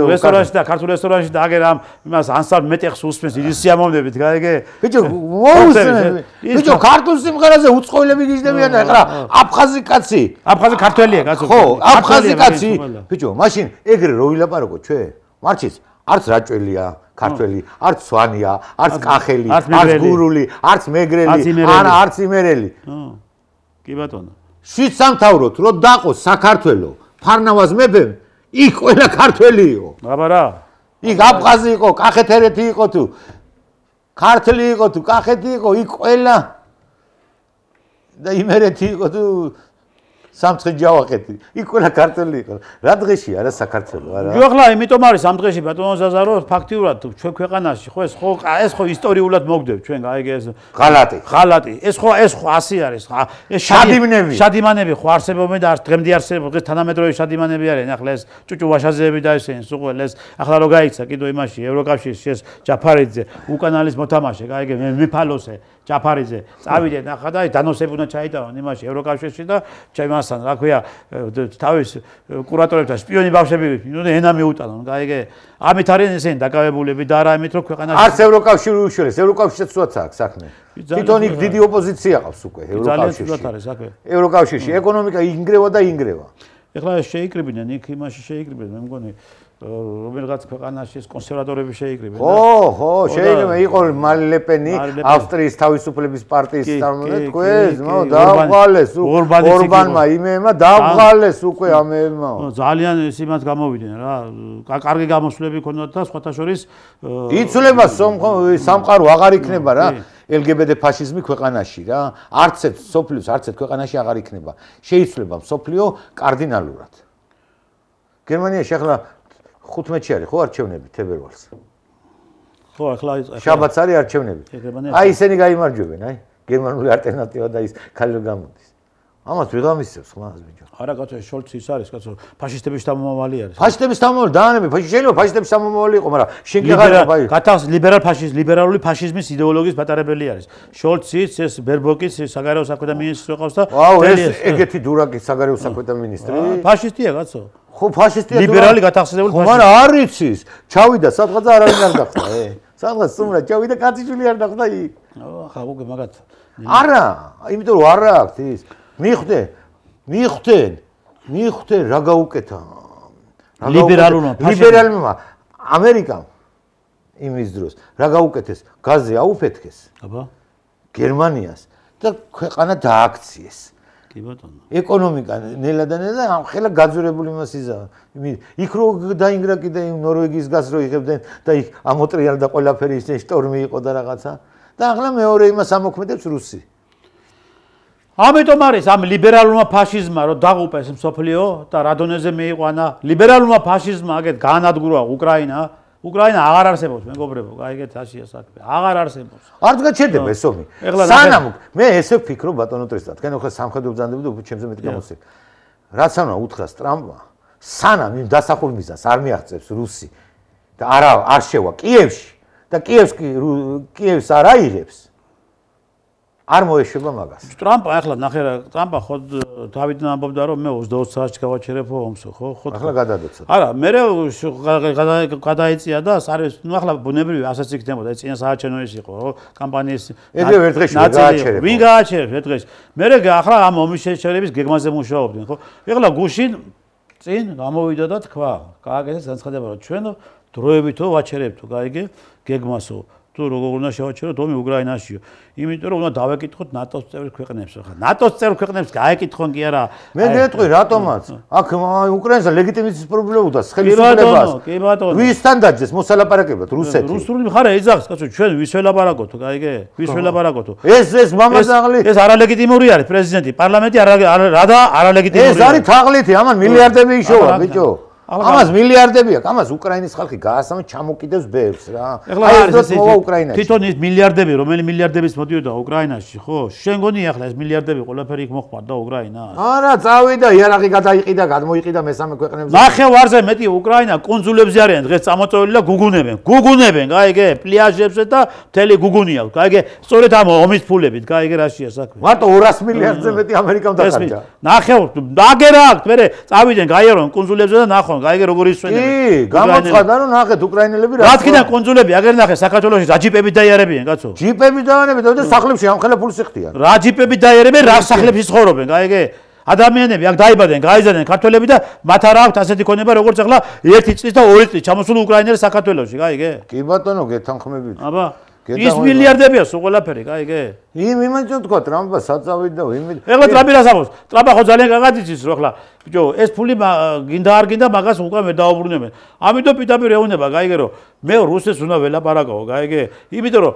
[SPEAKER 1] რესტორანში და ქართულ რესტორანში და აგერ ამ იმას ანსარ მეტეხს უსმენს ის სიამოვნებით გაიგე
[SPEAKER 2] ბიჭო მოუსმენ ბიჭო ქართულ სიმღერაზე უწყოილები გიждდებიან და ახლა აფხაზი კაცი
[SPEAKER 1] აფხაზი ქართველია კაცო
[SPEAKER 2] ხო აფხაზი კაცი ბიჭო მაშინ ეგრე რო ვილაპარაკო ჩვენ მარჩის არც რაჭველია ქართველი არც სვანია არც კახელი არც გურული არც მეგრელი არც იმერელი
[SPEAKER 1] კი ბატონო
[SPEAKER 2] შიცამთავროთ რომ დაყო საქართველო ფარნავაზ მეფემ იქ ყველა ქართველი იყო
[SPEAKER 1] აბა რა
[SPEAKER 2] იქ აფხაზი იყო კახეთერეთი იყო თუ ქართლი იყო თუ კახეთი იყო იქ ყველა და იმერეთი იყო თუ სამცხე ჯავახეთი იქ ყველა ქართველი იყო რა დღეში არა საქართველო არა
[SPEAKER 1] ჯო ახლა იმიტომ არის ამ დღეში ბატონო ზაზარო ფაქტიურად ჩვენ ქვეყანაში ხო ეს ხო ისტორიულად მოგდებ ჩვენ გაიგე ეს ღალატი ეს ხო ასე არის ეს შადიმანები ხო არსებობენ და დღემდე არსებობენ დღეს თანამედროვე შადიმანები არიან ახლა ეს ჭუჭუ ვაშაძეები და ესენი სულ ეს ახლა რო გაიქცა კიდო იმაში ევროკავშირში ეს ჯაფარიძე უკანალის მოთამაშე გაიგე მე მიფალოსე ჯაფარიძე წავიდე ნახა და დანოსები უნდა ჩაიტავონ იმაში ევროკავშირში და ჩემასთან რა ქვია თავის კურატორებთან შპიონი ბავშვები უნდა ენა მიუტანონ გაიგე ამით არიან ესენი დაკავებულები და არა ამით რომ ქვეყანაში
[SPEAKER 2] არც ევროკავშირი უშველეს ევროკავშირშიც უაც აქვს საქმე თვითონ იქ დიდი ოპოზიცია ყავს უკვე ევროკავშირში ეკონომიკა ინგრევა და ინგრევა
[SPEAKER 1] ეხლა შეიკრიბნენ იქ იმაში შეიკრიბნენ მე მგონი რომელიღაც ქვეყანაში ეს კონსერვატორები შეიკრიბნენ
[SPEAKER 2] ხო შეიკრიბნენ იყო მალლეპენი ავსტრიის თავისუფლების პარტიის წარმომადგენელი დააღალეს ორბანმა იმემა დააღალეს უკვე ამემა
[SPEAKER 1] ძალიან ეს იმას გამოვიდნენ რა კარგი გამოსვლები ქონდათ და სხვათა შორის
[SPEAKER 2] იცვლება სამყარო აღარ იქნება რა LGBT ფაშიზმი ქვეყანაში რა არც ერთ სოფლიოს არც ერთ ქვეყანაში აღარ იქნება შეიცვლება სოფლიო კარდინალურად გერმანიაში ახლა 15-ში არის ხო არჩევნები თებერვალს
[SPEAKER 1] ხო ახლა
[SPEAKER 2] შაბათს არის არჩევნები აი ისინი გაიმარჯვებენ აი გერმანული ალტერნატივა და ის ქალი გამოდის ამას ვიღამისებს ხმას ბიჭო
[SPEAKER 1] არა კაცო შოლცი ის არის კაცო ფაშისტების შთამომავალი არის
[SPEAKER 2] ფაშისტების შთამომავალი დაანები შეიძლება ფაშისტების შთამომავალი იყო მაგრამ შენ კი აღარ ვაი
[SPEAKER 1] გათავს ლიბერალური ფაშიზმის იდეოლოგიის პატარებელი არის შოლციც ეს ბერბოკიც საგარეო საქმეთა მინისტრი ყავს და
[SPEAKER 2] ეს ეგეთი დურაკი საგარეო საქმეთა მინისტრი
[SPEAKER 1] ფაშისტია კაცო
[SPEAKER 2] ხო ფაშისტია
[SPEAKER 1] ლიბერალი გათახსებული
[SPEAKER 2] ფაშისტი მაგრამ არ იცის ჩავიდა სადღაც არავინ არ დახვდა სადღაც სუმრა ჩავიდა კაციშვილი არ დახვდა იქ
[SPEAKER 1] ხა უკვე მაგათ
[SPEAKER 2] არა იმიტომ რომ არა აქვს ის მიხვდენ რა გაუკეთა ლიბერალურმა ამერიკამ იმის დროს რა გაუკეთეს გაზი აუფეთქეს
[SPEAKER 1] აბა
[SPEAKER 2] გერმანიას და ქვეყანა დააქციეს
[SPEAKER 1] კი ბატონო
[SPEAKER 2] ეკონომიკა ნელა და ხელა გაძურებული მას იზა იქ რო დაინგრა კიდე ნორვეგიის გაზს რო იღებდნენ და იქ ამოტრიალ და ყველაფერი ისე შტორმი იყო და რაღაცა და ახლა მეორე იმას ამოქმედებს რუსი
[SPEAKER 1] ამიტომ არის ამ ლიბერალურმა ფაშიზმმა რომ დაღუპეს მსოფლიო და რა დონეზე მეიყვანა ლიბერალურმა ფაშიზმმა აგეთ გაანადგურა უკრაინა აღარ არსებობს მეგობრებო გაიგეთ აშია საქმე აღარ არსებობს
[SPEAKER 2] არც გაჩერდება ეს ომი სანამ მე ესე ვფიქრობ ბატონო ტრესტა თქვენ ახლა სამხედრო ბრძანდები და ჩემზე მეტი გამოსცეთ რაც ანა უთხრას ტრამპმა სანამ იმ დასახულმისას არ მიაღწევს რუსი და არ შევა კიევში და კიევს არ აიღებს არ მოეშვება მაგას.
[SPEAKER 1] ტრამპა ახლა ნახე რა, ტრამპა ხო თავიდან ამბობდა რომ მე 20 საათში გავაჩერებ ომსო, ხო?
[SPEAKER 2] ახლა გადადოცა.
[SPEAKER 1] არა, მე გადაიწია და არის, ნუ ახლა ბუნებრივი ასაც იქნებოდა, წინა საარჩევნო ის იყო, ხო? კამპანიის
[SPEAKER 2] ეგრევე ერთ დღეში გააჩერებ.
[SPEAKER 1] ვინ გააჩერებს ერთ დღეში? მე ახლა ამ ომის შეჩერების გეგმაზე მუშაობდნენ, ხო? ეხლა გუშინ წინ გამოვიდა და თქვა, გააკეთეს განცხადება, რომ ჩვენ დროებითო ვაჩერებთო, გაიგე, გეგმასო. თუ როგორ უნდა შევაჩეროთ ომი უკრაინაშიო. იმიტომ რომ უნდა დავეკითხოთ ნატოს წევრი ქვეყნებს ახლა. ნატოს წევრი ქვეყნებს გაეკითხონ კი არა.
[SPEAKER 2] მე გეტყვი რატომაც? აქ უკრაინას ლეგიტიმიზმის პრობლემა უნდა ხელისუფლებას.
[SPEAKER 1] კი ბატონო.
[SPEAKER 2] ვისთან დაძეს მოსალაპარაკებლად რუსეთი?
[SPEAKER 1] რუსული მხარე ეძახს, კაცო, ჩვენ ვის ველაპარაკოთო, გაიგე? ვის ველაპარაკოთო?
[SPEAKER 2] ეს მამაზაღლი.
[SPEAKER 1] ეს არალეგიტიმური არის პრეზიდენტი, პარლამენტი რა და არალეგიტიმური.
[SPEAKER 2] ეს არის თაღლითი, ამან მილიარდები იშოვა, ბიჭო. ამას მილიარდები აქვს, ამას უკრაინის ხალხი გაასამე ჩამოკიდებს ბებს რა.
[SPEAKER 1] აი ეს მოვა უკრაინაში. თვითონ ის მილიარდები, რომელი მილიარდების მოდიოდა უკრაინაში, ხო? შენ გონია ახლა ეს მილიარდები ყველაფერი იქ მოხმარდა უკრაინას?
[SPEAKER 2] არა, წავიდა, იარაღი გადაიყიდა, გადმოიყიდა მესამე ქვეყნებზე.
[SPEAKER 1] ნახე ვარზე მეტი უკრაინა კონსულებზე არიან დღეს წამოწეული და გუგუნებენ, გაიგე, პლიაჟებზე და მთელი გუგუნია, გაიგე, სწორედ ამ ომის ფულებით, გაიგე, რაშია საქმე.
[SPEAKER 2] მარტო 200 მილიარდზე მეტი ამერიკამ დახარჯა.
[SPEAKER 1] ნახე, დაგერა აქვს, მე წავიდნენ, გაიარონ კონსულებზე და ნახონ გაიგე როგორ ისვენებენ.
[SPEAKER 2] კი, გამოცხადა რომ ნახეთ უკრაინელები რა.
[SPEAKER 1] რა თქმა უნდა კონსულები აგერ ნახე საქართველოში რა ჯიპებით დაიარებიან კაცო.
[SPEAKER 2] ჯიპები დაანებენ და სახლებში ამხელა ფულს იხდიან.
[SPEAKER 1] რა ჯიპებით დაიარებენ, რა სახლებში ცხოვრობენ, გაიგე. ადამიანები აქ დაიბადნენ, გაიზარდნენ ქართველები და მათ არ აქვთ ასეთი ქონება როგორც ახლა 1 წლის და 2 წლის ჩამოსული უკრაინელი საქართველოში, გაიგე.
[SPEAKER 2] კი ბატონო, გეთანხმებით.
[SPEAKER 1] აბა ის მილიარდებია სულ ყველაფერი, გაიგე.
[SPEAKER 2] იმენჯო თქვა ტრამპა საწავიდა იმით.
[SPEAKER 1] ეხლა ტრამპი რას ამბობს? ტრამპა ხო ძალიან გაგაცის რომ ახლა ბიჭო ეს ფული გინდა არ გინდა მაგას უკვე მე დაუბრუნებენ. ამიტომ პირდაპირ ეუბნება, გაიგე რომ მე რუსეთს უნდა ველაპარაკო, გაიგე. იმიტომ რომ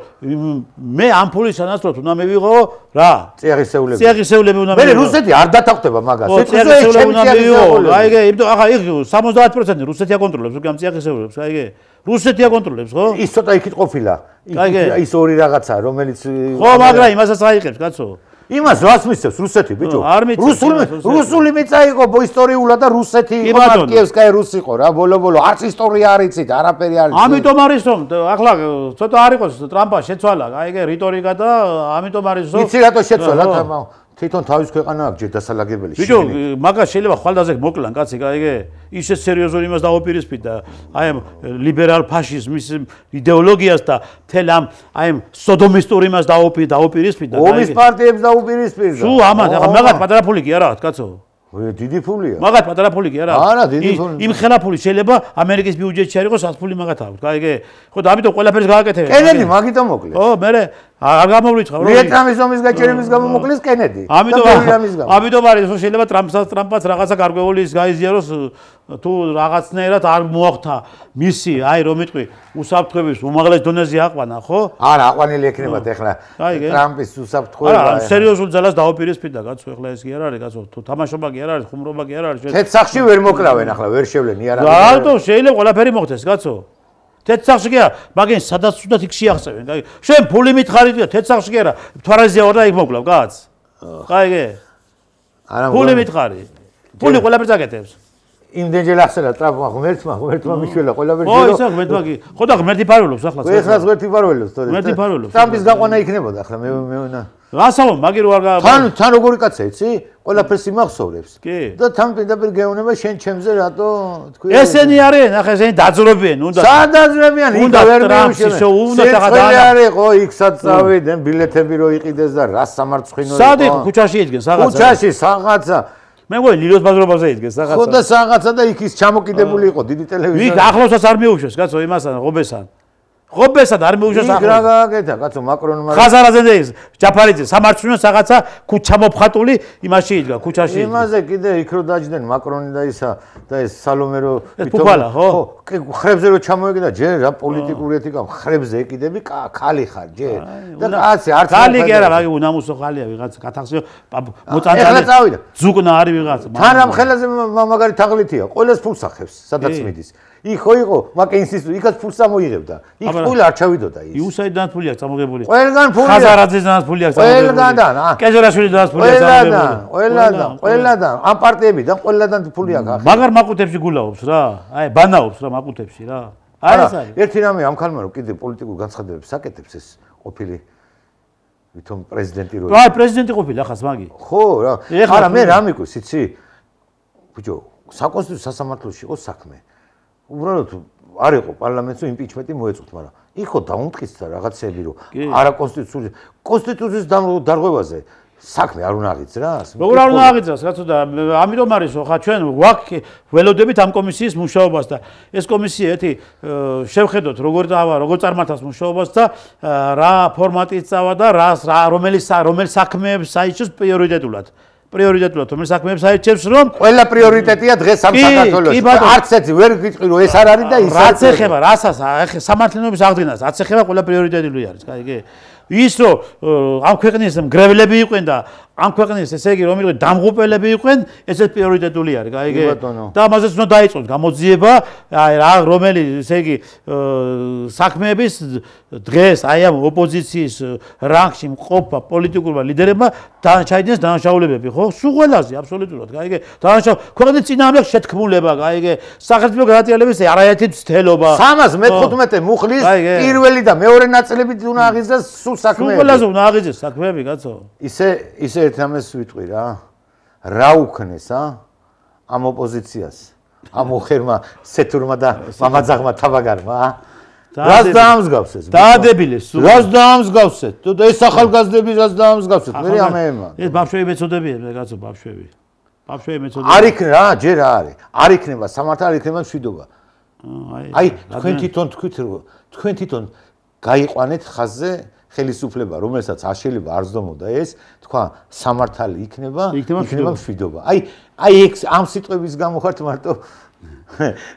[SPEAKER 1] მე ამ ფულის სანაცვლოდ უნდა მივიღო რა?
[SPEAKER 2] წიაღისეულები.
[SPEAKER 1] წიაღისეულები უნდა მივიღო.
[SPEAKER 2] მე რუსეთი არ დათანხმდება მაგას.
[SPEAKER 1] წიაღისეულები უნდა მივიღო, გაიგე. იმიტომ ახლა იქ 70% რუსეთი აკონტროლებს უკვე ამ წიაღისეულებს, გაიგე. რუსეთი აკონტროლებს, ხო?
[SPEAKER 2] ის ცოტა იქით ყოფილა. ის ორი რაღაცა, რომელიც
[SPEAKER 1] ხო, მაგრამ იმასაც აიღებს, კაცო.
[SPEAKER 2] იმას რას მისცემს რუსეთი, ბიჭო? რუსული მიწა იყო ისტორიულად და რუსეთი იყო მარკიევსკაია რუსი იყო რა, ბოლო-ბოლო არც ისტორია არ იცით, არაფერი არ იცით.
[SPEAKER 1] ამიტომ არის რომ ახლა ცოტა არ იყოს ტრამპა შეცვალა, აიგე რიტორიკა და ამიტომ არის რომ
[SPEAKER 2] იცი რატო შეცვალა თამა? თვითონ თავის ქვეყანა აქვს ჯერ დასალაგებელი.
[SPEAKER 1] ბიჭო, მაგას შეიძლება ხვალდაზე მოკლან კაცი, გაიგე? ისე სერიოზული იმას დაუპირისპირ და აი ამ ლიბერალ ფაშიზმის იდეოლოგიას და თელ ამ აი ამ სოდომისტურ იმას დაუპირისპირ და
[SPEAKER 2] ომის პარტიებს დაუპირისპირდა.
[SPEAKER 1] სულ ამან, ახლა მაგათ პატარა ფული კი არა აქვს, კაცო.
[SPEAKER 2] დიდი ფულია.
[SPEAKER 1] მაგათ პატარა ფული კი არა.
[SPEAKER 2] არა, დიდი ფული.
[SPEAKER 1] იმ ხელა ფული შეიძლება ამერიკის ბიუჯეტში არ იყოს 100 ფული მაგათ აქვს, გაიგე? ხო და ამიტომ ყველაფერს გააკეთებენ.
[SPEAKER 2] კენედი მაგითო მოკლეს.
[SPEAKER 1] ხო, მე არ გამოვრიცხავ რომ
[SPEAKER 2] ვიეტნამის ომის გაჩერების გამო მოკლეს კენედი.
[SPEAKER 1] ამიტომ არის რომ შეიძლება ტრამპს რაღაცა გარკვეული ის გაიზიაროს თუ რაღაცნაირად არ მოახდა მისი, აი რომ იტყვი, უსაფრთხოების უმაღლეს დონეზე აყვანა, ხო?
[SPEAKER 2] არა, აყვანილი ექნებათ ახლა ტრამპის უსაფრთხოება.
[SPEAKER 1] არა, სერიოზულ ძალას დაუპირისპირდა, კაცო, ახლა ეს კი არ არის, კაცო, თუ თამაშობა კი არ არის, ხუმრობა კი არ არის.
[SPEAKER 2] თეთრსახში ვერ მოკრავენ ახლა, ვერ შევლენ იარაღი.
[SPEAKER 1] რატო შეიძლება ყველაფერი მოხდეს, კაცო? თეთრსახში კი არა, მაგენ სადაც უნდა იქ შეახსევენ, გაიგე? შენ ფული მითხარი და თეთრსახში კი არა, თვალზე ორ და იქ მოკლავ, კაც. გაიგე?
[SPEAKER 2] არა,
[SPEAKER 1] ფული მითხარი. ფული ყველაფერს აკეთებს.
[SPEAKER 2] იმდენჯერ ახსენა ტრამპმა ღმერთმა მიშველა ყველაფერი.
[SPEAKER 1] ხო, ისა ღმერთმა კი. ხო და ღმერთი ფარველობს ახლა.
[SPEAKER 2] ეხლა ღმერთი ფარველობს, თორე.
[SPEAKER 1] ღმერთი ფარველობს.
[SPEAKER 2] ტრამპის გაყვანა იქნებოდა ახლა მე
[SPEAKER 1] რასაო, მაგი რო არ
[SPEAKER 2] თან როგორი კაცია, იცი? ყველაფერს იმახსოვრებს.
[SPEAKER 1] კი.
[SPEAKER 2] და თან პირდაპირ გეუბნება შენ ჩემზე რატო თქვი?
[SPEAKER 1] ესენი არიან, ახლა ესენი დაძრობიან, უნდა.
[SPEAKER 2] სად დაძრებიან? უნდა ვერ
[SPEAKER 1] მეუშენო. უნდა
[SPEAKER 2] რაღაცა არისო, იქსაც წავიდნენ, ბილეთები რო იყიდეს და რა სამარცხვინო იყო.
[SPEAKER 1] სად იყო ქუჩაში იდგენ რაღაცა?
[SPEAKER 2] ქუჩაში რაღაცა.
[SPEAKER 1] მე მგონი ლილოს ბაზრობაზე იდგეს რაღაცა.
[SPEAKER 2] ხო და რაღაცა და იქ ის ჩამოკიდებული იყო დიდი ტელევიზორი.
[SPEAKER 1] იქ ახლოსაც არ მიუშვეს, კაცო, იმასთან, ღობესთან. ღობესად არ მიუშვეს
[SPEAKER 2] ახლოს. იქ რა გააკეთა, კაცო, მაკრონმა.
[SPEAKER 1] ხაზარაზე და ის ჯაფარიძე სამარცხვინოს რაღაცა ქუჩა მოფხატული იმაში იდგა, ქუჩაში.
[SPEAKER 2] იმაზე კიდე იქ რო დაჯდნენ მაკრონი და ისა და ეს სალომე რო
[SPEAKER 1] ფუფალა, ხო?
[SPEAKER 2] ხრებზე რო ჩამოეკიდა, ჯერ რა პოლიტიკური ეთიკა ხრებზე ეკიდები, ხალი ხარ, ჯერ. და კაცი არც
[SPEAKER 1] ხალი კი არა, მაგ უნამუსო ხალია ვიღაც გათახსიო მოწანწალე.
[SPEAKER 2] ეხლა წავიდა.
[SPEAKER 1] ზუკნა არის ვიღაც.
[SPEAKER 2] თან ამ ხელაზე მაგარი თაღლითია, ყოველს ფულს ახევს, სადაც მიდის. იქ ხო იყო მაკენსის იქაც ფულს ამოიღებდა. იქ ფული არ ჩავიდოდა ის.
[SPEAKER 1] იუსაიდანაც ფული აქვს წამოგებული.
[SPEAKER 2] ყველგან ფული.
[SPEAKER 1] ხაზარაძეძანაც ფული აქვს წამოგებული.
[SPEAKER 2] ყველგან.
[SPEAKER 1] კეჟერაშვილიდანაც ფული აქვს წამოგებული.
[SPEAKER 2] ყველგან. ამ პარტიებიდან ყველგან ფული აქვს.
[SPEAKER 1] მაგარ მაკუთებში გულაობს რა. აი ბანაობს რა მაკუთებში რა. აი ეს არის.
[SPEAKER 2] ერთი რამე ამ ქალმა რომ კიდე პოლიტიკურ განცხადებებს აკეთებს ეს ყოფილი ვითომ პრეზიდენტი რო
[SPEAKER 1] აი პრეზიდენტი ყოფილი ახაც მაგი
[SPEAKER 2] ხო რა არა მე რა მიკვირს იცი ბიჭო საკონსტიტუციო სასამართლოში იყო საქმე უბრალოდ არ იყო პარლამენტში იმპიჩმენტი მოეწყოთ მაგრამ იქო დაუმტკიცდა რაღაცები რომ არა კონსტიტუციის დარღვევაზე საქმე არ უნდა აღიძრას რა
[SPEAKER 1] როგორ არ უნდა აღიძრას კაცო და ამიტომ არის ხო ხა ჩვენ ველოდებით ამ კომისიის მუშაობას და ეს კომისია ერთი შევხედოთ როგორ წარმართავს მუშაობას და რა ფორმატით წავა და რომელი საქმეებს საერთოდ პრიორიტეტულად რომელი საქმეებს საერთოდ რომ
[SPEAKER 2] ყველა პრიორიტეტია დღეს ამ საქართველოში არც ერთი ვერ გიტყვი რომ ეს არ არის და ის
[SPEAKER 1] რაც ეხება რასაც სამართლიანობის აღდგენას რაც ეხება ყველა პრიორიტეტული არის კაი ის რომ ამ ქვეყნის მგრევლები იყვნენ და ამ ქვეყნის ესე იგი რომ იყვნენ დამღუპელები იყვნენ ესეც პრიორიტეტული არის კაი და ამაზეც უნდა დაიწყოს გამოძიება აი რა რომელი ესე იგი საქმეების დღეს აი ამ ოპოზიციის რანგში მყოფ პოლიტიკურმა ლიდერებმა ჩაიდინეს დანაშაულებები ხო სულ ყველაზე აბსოლუტურად კაი ქვეყნის წინააღმდეგ შეთქმულება კაი სახელმწიფო გადატრიალების არაერთი ცდელობა 315 მუხლის პირველი და მეორე ნაწილები უნდა აღიზრდეს სულ საქმეები ყველაზე უნდა აღიზრდეს საქმეები კაცო
[SPEAKER 2] ისე ერთ ამას ვიტყვი რა უქნეს ამ ოპოზიციას ამ უხერმა სეთურმა და მამაძაღმა თავაგარმა რას დაამსგავს ეს
[SPEAKER 1] დაადებილეს სულ
[SPEAKER 2] რას დაამსგავს თუ ეს ახალგაზრდები რას დაამსგავს მე ამემა
[SPEAKER 1] ეს ბავშვები მეწოდებიან კაცო ბავშვები მეწოდებიან
[SPEAKER 2] არ იქნება რა ჯერ არ იქნება სამართალი არ იქნება მშვიდობა აი თქვენ თვითონ გაიყვანეთ ხაზზე ხელისუფლება რომელსაც აშელება არ ზდომოდა ეს თქვა სამართალი იქნება მშვიდობა აი ამ სიტყვების გამო ხართ მარტო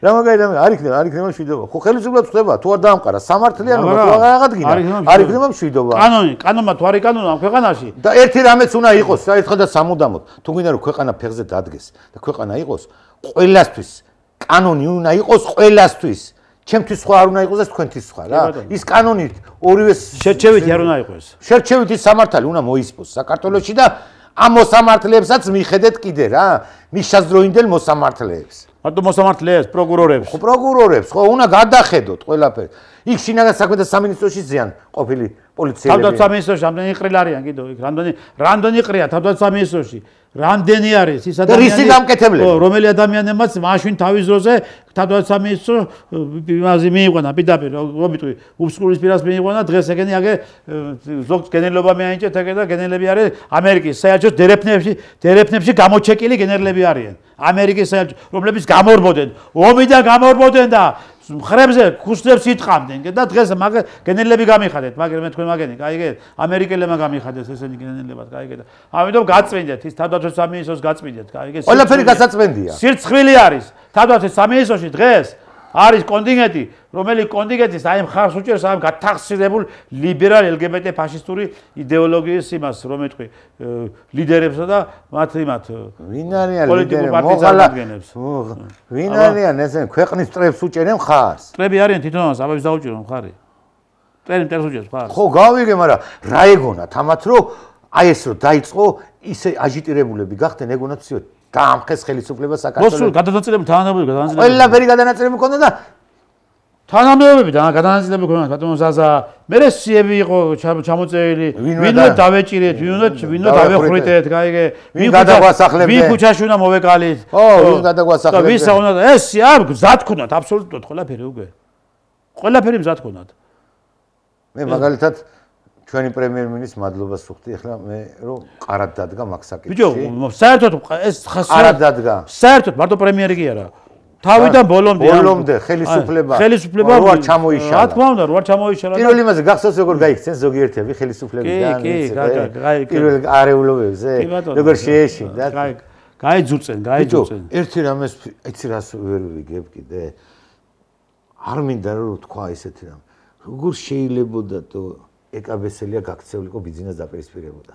[SPEAKER 2] რა მაგარი არ იქნება მშვიდობა ხო ხელისუფლება ხდება თუ არ დაამყარა სამართლიანობა თუ აღარ აღადგინა არ იქნება მშვიდობა
[SPEAKER 1] კანონმა თუ არის კანონი ამ ქვეყანაში
[SPEAKER 2] და ერთი რამეც უნდა იყოს საერთოდ და სამუდამოდ თუ გინდა რომ ქვეყანა ფეხზე დადგეს და ქვეყანა იყოს ყველასთვის კანონი უნდა იყოს ყველასთვის ჩემთვის სხვა არ უნდა იყოს და თქვენთვის სხვა რა ის კანონით ორივე
[SPEAKER 1] შერჩევითი არ უნდა იყოს
[SPEAKER 2] შერჩევითი სამართალი უნდა მოისპოს საქართველოში და ამ მოსამართლეებსაც მიხედეთ კიდე რა მისაზროინდელ მოსამართლეებს
[SPEAKER 1] მარტო მოსამართლეებს პროკურორებს
[SPEAKER 2] ხო პროკურორებს ხო უნდა გადახედოთ ყველაფერი იქ შინაგან საქმეთა სამინისტროში ზიან ყოფილი პოლიციელები
[SPEAKER 1] თავდაცვა სამინისტროში რამდენი ყრილი არიან კიდევ იქ რამდენი ყრია თავდაცვა სამინისტროში რამდენი არის ის
[SPEAKER 2] ადამიანები
[SPEAKER 1] რომელი ადამიანებმაც მაშინ თავის დროზე თავდაცვა სამინისტრო იმაზე მიიყვანა პირდაპირ რომ მიტყვი უბსკურის პირას მიიყვანა დღეს ეგენი აგე ზოგ გენერლობა მეანიჭეთ ეგე და გენერლები არის ამერიკის საერთოდ დერეფნებში გამოჩეკილი გენერლები არიან ამერიკის საერთოდ რომლებიც გამორბოდნენ ომიდან გამორბოდნენ და მხრებზე ქუსლებს იტყამდნენ და დღეს გენერლები გამიხადეთ მაგრამ მე თქვენ მაგენი კაიგე ამერიკელებმა გამიხადეს ესენი გენერლებად კაიგე და ამიტომ გაწმინდეთ ის თავდაცვის სამინისტროს გაწმინდეთ კაიგე
[SPEAKER 2] ყველაფერი გასაწმენდია
[SPEAKER 1] სირცხვილი არის თავდაცვის სამინისტროში დღეს არის კონტინგენტი რომელიც კონტინგენტის აი მხარს უჭერს ამ გათახსირებულ ლიბერალ LGBT ფაშისტური იდეოლოგიის იმას რომ ეთქვი ლიდერებსა და მათ
[SPEAKER 2] ვინ არიან ლიდერები მოღალატებს ვინ არიან ესე ქვეყნის წრებს უჭერენ მხარს
[SPEAKER 1] წრები არიან თვითონაც აბებს დაუჭირო მხარი მტერს უჭერს მხარს
[SPEAKER 2] ხო გავიგე მაგრამ რა ეგონათ ამათ რომ აი ეს რომ დაიწყო ისე აჟიტირებულები გახდნენ ეგონათ всё დაამხეს ხელისუფლება საქართველოს
[SPEAKER 1] მოსულ გადანაწილებული თანამდებობები
[SPEAKER 2] ყველაფერი გადანაწილებული ქონდა და
[SPEAKER 1] თანამდებობები და გადანაწილებული ქონდა ბატონო ზაზა მერე სიები იყო ჩამოწერილი ვინმე დავეჭირეთ ვინმე დავეხვრიტეთ კაიგე
[SPEAKER 2] ვინ გადაგვასახლებდა
[SPEAKER 1] ვინ ქუჩაში უნდა მოვეკალით
[SPEAKER 2] ო ვინ გადაგვასახლებდა
[SPEAKER 1] და ვისა უნდა ეს არ მზად ქონდათ აბსოლუტურად ყველაფერი უკვე ყველაფერი მზად ქონდათ
[SPEAKER 2] მე მაგალითად ჩვენი პრემიერ-მინისტრს მადლობას ვუხდი ახლა მე რომ ყარად დადგა მაქსაკეთში
[SPEAKER 1] ბიჭო საერთოდ ეს
[SPEAKER 2] ყარად დადგა
[SPEAKER 1] საერთოდ მარტო პრემიერი კი არა თავიდან
[SPEAKER 2] ბოლომდე ხელისუფლება
[SPEAKER 1] როარ
[SPEAKER 2] ჩამოიშალა
[SPEAKER 1] რა თქმა უნდა როარ ჩამოიშალა
[SPEAKER 2] პირველ იმაზე გახსოვს როგორ გაიქცენ ზოგიერთები ხელისუფლებიდან პირველ არეულობებზე როგორ შეეშინდა
[SPEAKER 1] გაიძუწენ
[SPEAKER 2] ერთი რამეს იცი რას ვერ ვიგებ კიდე არ მინდა რომ თქვა ისეთი რამ როგორ შეიძლებოდა თუ ეკაბესელია გაქცეულიყო ბიზნეს დაპირისპირებოდა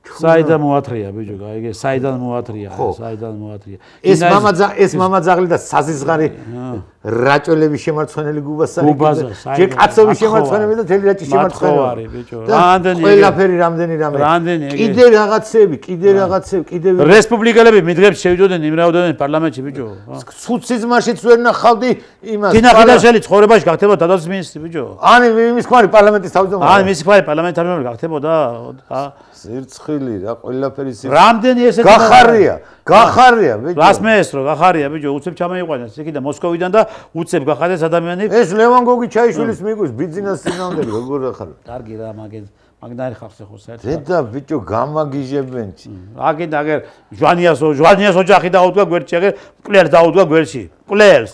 [SPEAKER 1] საიდან მოათრია ბიჭო, გაიგე, საიდან მოათრია, საიდან მოათრია.
[SPEAKER 2] ეს მამაძაღლი და საზიზღარი რაჭველების შემარცხვენელი გუბასარი. ჯერ კაცობის შემარცხვენები და თელი რაჭის შემარცხვენები
[SPEAKER 1] ბიჭო.
[SPEAKER 2] ყველაფერი რამდენი. კიდე რაღაცები, კიდე
[SPEAKER 1] რესპუბლიკელები მიდღებს შევიდოდნენ იმ რაოდენობით პარლამენტში ბიჭო.
[SPEAKER 2] სულ სიზმარშიც ვერ ნახავდი იმას.
[SPEAKER 1] დინახილაშელი ცხოვრებაში გახდებოდა დადოს მინისტრი ბიჭო.
[SPEAKER 2] ან იმის ქმარი პარლამენტის თავმჯდომარე.
[SPEAKER 1] ან მისი ქმარი პარლამენტის თავმჯდომარე გახდებოდა.
[SPEAKER 2] სირცხილი რა ყველაფერი სირცხილი.
[SPEAKER 1] რამდენი ესეთი
[SPEAKER 2] გახარია ბიჭო.
[SPEAKER 1] რას მეესრო გახარია ბიჭო, უცებ ჩამოიყვანეს იქიდან მოსკოვიდან და უცებ გახარეს ადამიანები.
[SPEAKER 2] ეს ლევან გოგი ჩაიშვილის მიგვის ბიძინას წინამდელი როგორ ახარ.
[SPEAKER 1] კარგი რა მაგნარი ხალხს ხო საერთოდ.
[SPEAKER 2] დედა ბიჭო გამაგიჟებენ.
[SPEAKER 1] აგერ ჟვანიას ოჯახი დაუდგა გვერდში, აგერ მკვლელს დაუდგა გვერდში. მკვლელს.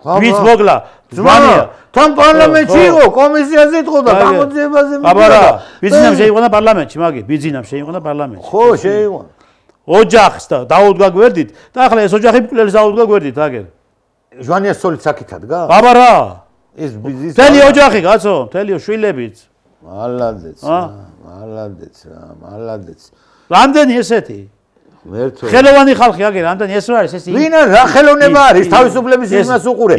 [SPEAKER 1] ვიც მოგლა? ჟვანია.
[SPEAKER 2] თან პარლამენტში იყო, კომისიაზე იყო და გამოძიებაზე მიდიოდა.
[SPEAKER 1] აბარა, ბიძინამ შეიყვანა პარლამენტში, მაგი, ბიძინამ შეიყვანა პარლამენტში.
[SPEAKER 2] ხო, შეიყვანა.
[SPEAKER 1] ოჯახს და დაუდგა გვერდით და ახლა ეს ოჯახი მკვლელს დაუდგა გვერდით, აგერ.
[SPEAKER 2] ჟვანიას სოლით საკით ადგა?
[SPEAKER 1] აბარა.
[SPEAKER 2] ეს ბიზის.
[SPEAKER 1] მთელი ოჯახი კაცო, მთელი შვილებიც.
[SPEAKER 2] მალადეც რა, მალადეც.
[SPEAKER 1] რამდენი ესეთი?
[SPEAKER 2] მერთო.
[SPEAKER 1] ხელოვანი ხალხი აგერ, რამდენი ეს რა არის ეს?
[SPEAKER 2] ვინ რა ხელოვნება არის? თავისუფლების იმას უყურე.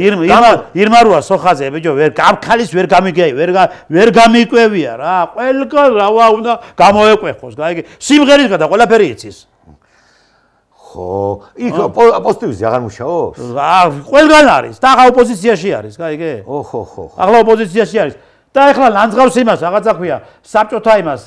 [SPEAKER 1] ირმარუა სოხაძე ბიჭო, ვერ გამქალის ვერ გამიგეი, ვერ გამიკვევია რა. ყველგან რავა უნდა გამოეკვეხოს, გაიგე? სიმღერის გადა ყველაფერი იცის.
[SPEAKER 2] ხო, იქ პოზიტივიზი აღარ მუშაობს?
[SPEAKER 1] ყველგან არის, და ახლა ოპოზიციაში არის, გაიგე?
[SPEAKER 2] ხო.
[SPEAKER 1] ახლა ოპოზიციაში არის. და ახლა ლანძღავს იმას, რაღაცა ქვია, საბჭოთა იმას,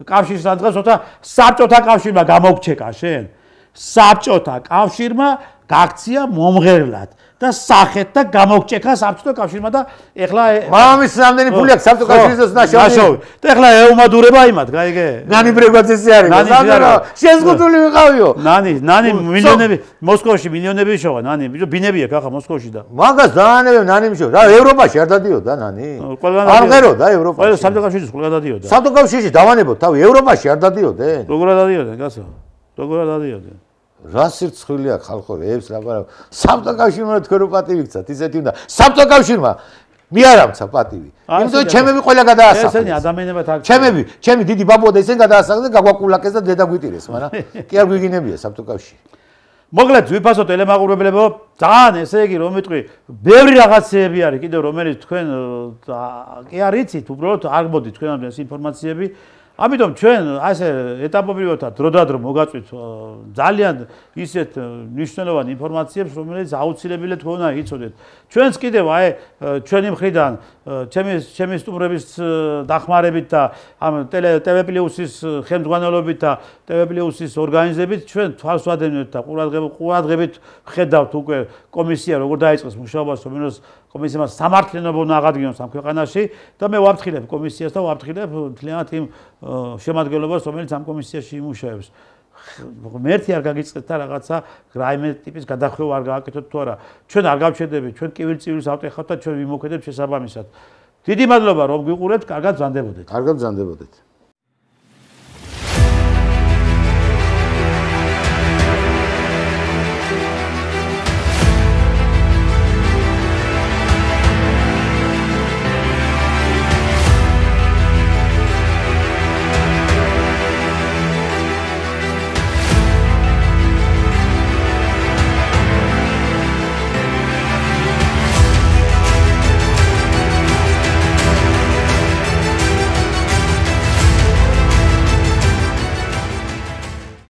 [SPEAKER 1] კავშირს ლანძღავს, თორე საბჭოთა კავშირმა გამოგჩეკა შენ. საბჭოთა კავშირმა გაქცია მომღერლად და სახეთ და გამოგჭექა საბჭოთა კავშირმა და ახლა
[SPEAKER 2] მამის რამდენი ფული აქვს საბჭოთა კავშირის ნაშრომი.
[SPEAKER 1] და ახლა ეუმადურება იმათ, გაიგე?
[SPEAKER 2] ნანი ბრეგვაძესი არის. შეზღუდული ვიყავიო.
[SPEAKER 1] ნანი მილიონები მოსკოვში მილიონები შოვა, ნანი ბიჭო ბინები აქვს ახლა მოსკოვში და.
[SPEAKER 2] მაგას დაანებებ ნანი მიშო. რა ევროპაში არ დადიოდა ნანი? არ ღეროდა ევროპაში.
[SPEAKER 1] ყველა საბჭოთა კავშირში ყველა დადიოდა.
[SPEAKER 2] საბჭოთა კავშირში დავანებოთ თავი ევროპაში არ დადიოდნენ?
[SPEAKER 1] როგორ დადიოდნენ, კაცო? როგორ დადიოდნენ?
[SPEAKER 2] რა სირცხვილია ხალხო რეებს ლაპარაკ. საბჭოთა კავშირმა თქვენ რო პატივი გცათ, ისეთი უნდა. საბჭოთა კავშირმა მე არ ამცა პატივი. იმიტომ ჩემები ყველა გადაასახლეს.
[SPEAKER 1] ესენი ადამიანებად აქ.
[SPEAKER 2] ჩემი დიდი ბაბუა და ისინი გადაასახლეს და გაგვაკულაკეს და დედა გვიტირეს, მაგრამ კი არ გვიგინებია საბჭოთა კავშირი.
[SPEAKER 1] მოგლეთ ვიფასო ტელემაყურებლებო, ძალიან ესე იგი რომ ვიტყვი, ბევრი რაღაცეები არის კიდევ რომელიც თქვენ კი არ იცით, უბრალოდ არ გმოდით თქვენამდე ეს ინფორმაციები. ამიტომ ჩვენ ასე ეტაპობრივად დროდადრო მოგაწვით ძალიან ისეთ მნიშვნელოვან ინფორმაციებს, რომელიც აუცილებლად თქვენ უნდა იცოდეთ. ჩვენს კიდევ აი ჩვენი მხრიდან ჩემი სტუმრების დახმარებით და ამ TV+-ის ხელმძღვანელობით და TV+-ის ორგანიზებით ჩვენ თვალს ვადევნებთ და ყურადღებით ხედავთ უკვე კომისია როგორ დაიწყეს მუშაობას, რომელიც კომისიამ სამართლიანობა უნდა აღადგინოს ამ ქვეყანაში და მე ვაფრთხილებ კომისიას და ვაფრთხილებ მთლიანად იმ შემადგენლობას, რომელიც ამ კომისიაში იმუშავებს. მერთი არ გაგიწყეთ და რაღაცა რაიმე ტიპის გადახვევა არ გააკეთოთ თუ არა. ჩვენ არ გავჩერდებით, ჩვენ კივილ-წივილს ავტეხავთ და ჩვენ ვიმოქმედებთ შესაბამისად. დიდი მადლობა რომ გვიყურებთ, კარგად ბრძანდებოდეთ.
[SPEAKER 2] კარგად ბრძანდებოდეთ.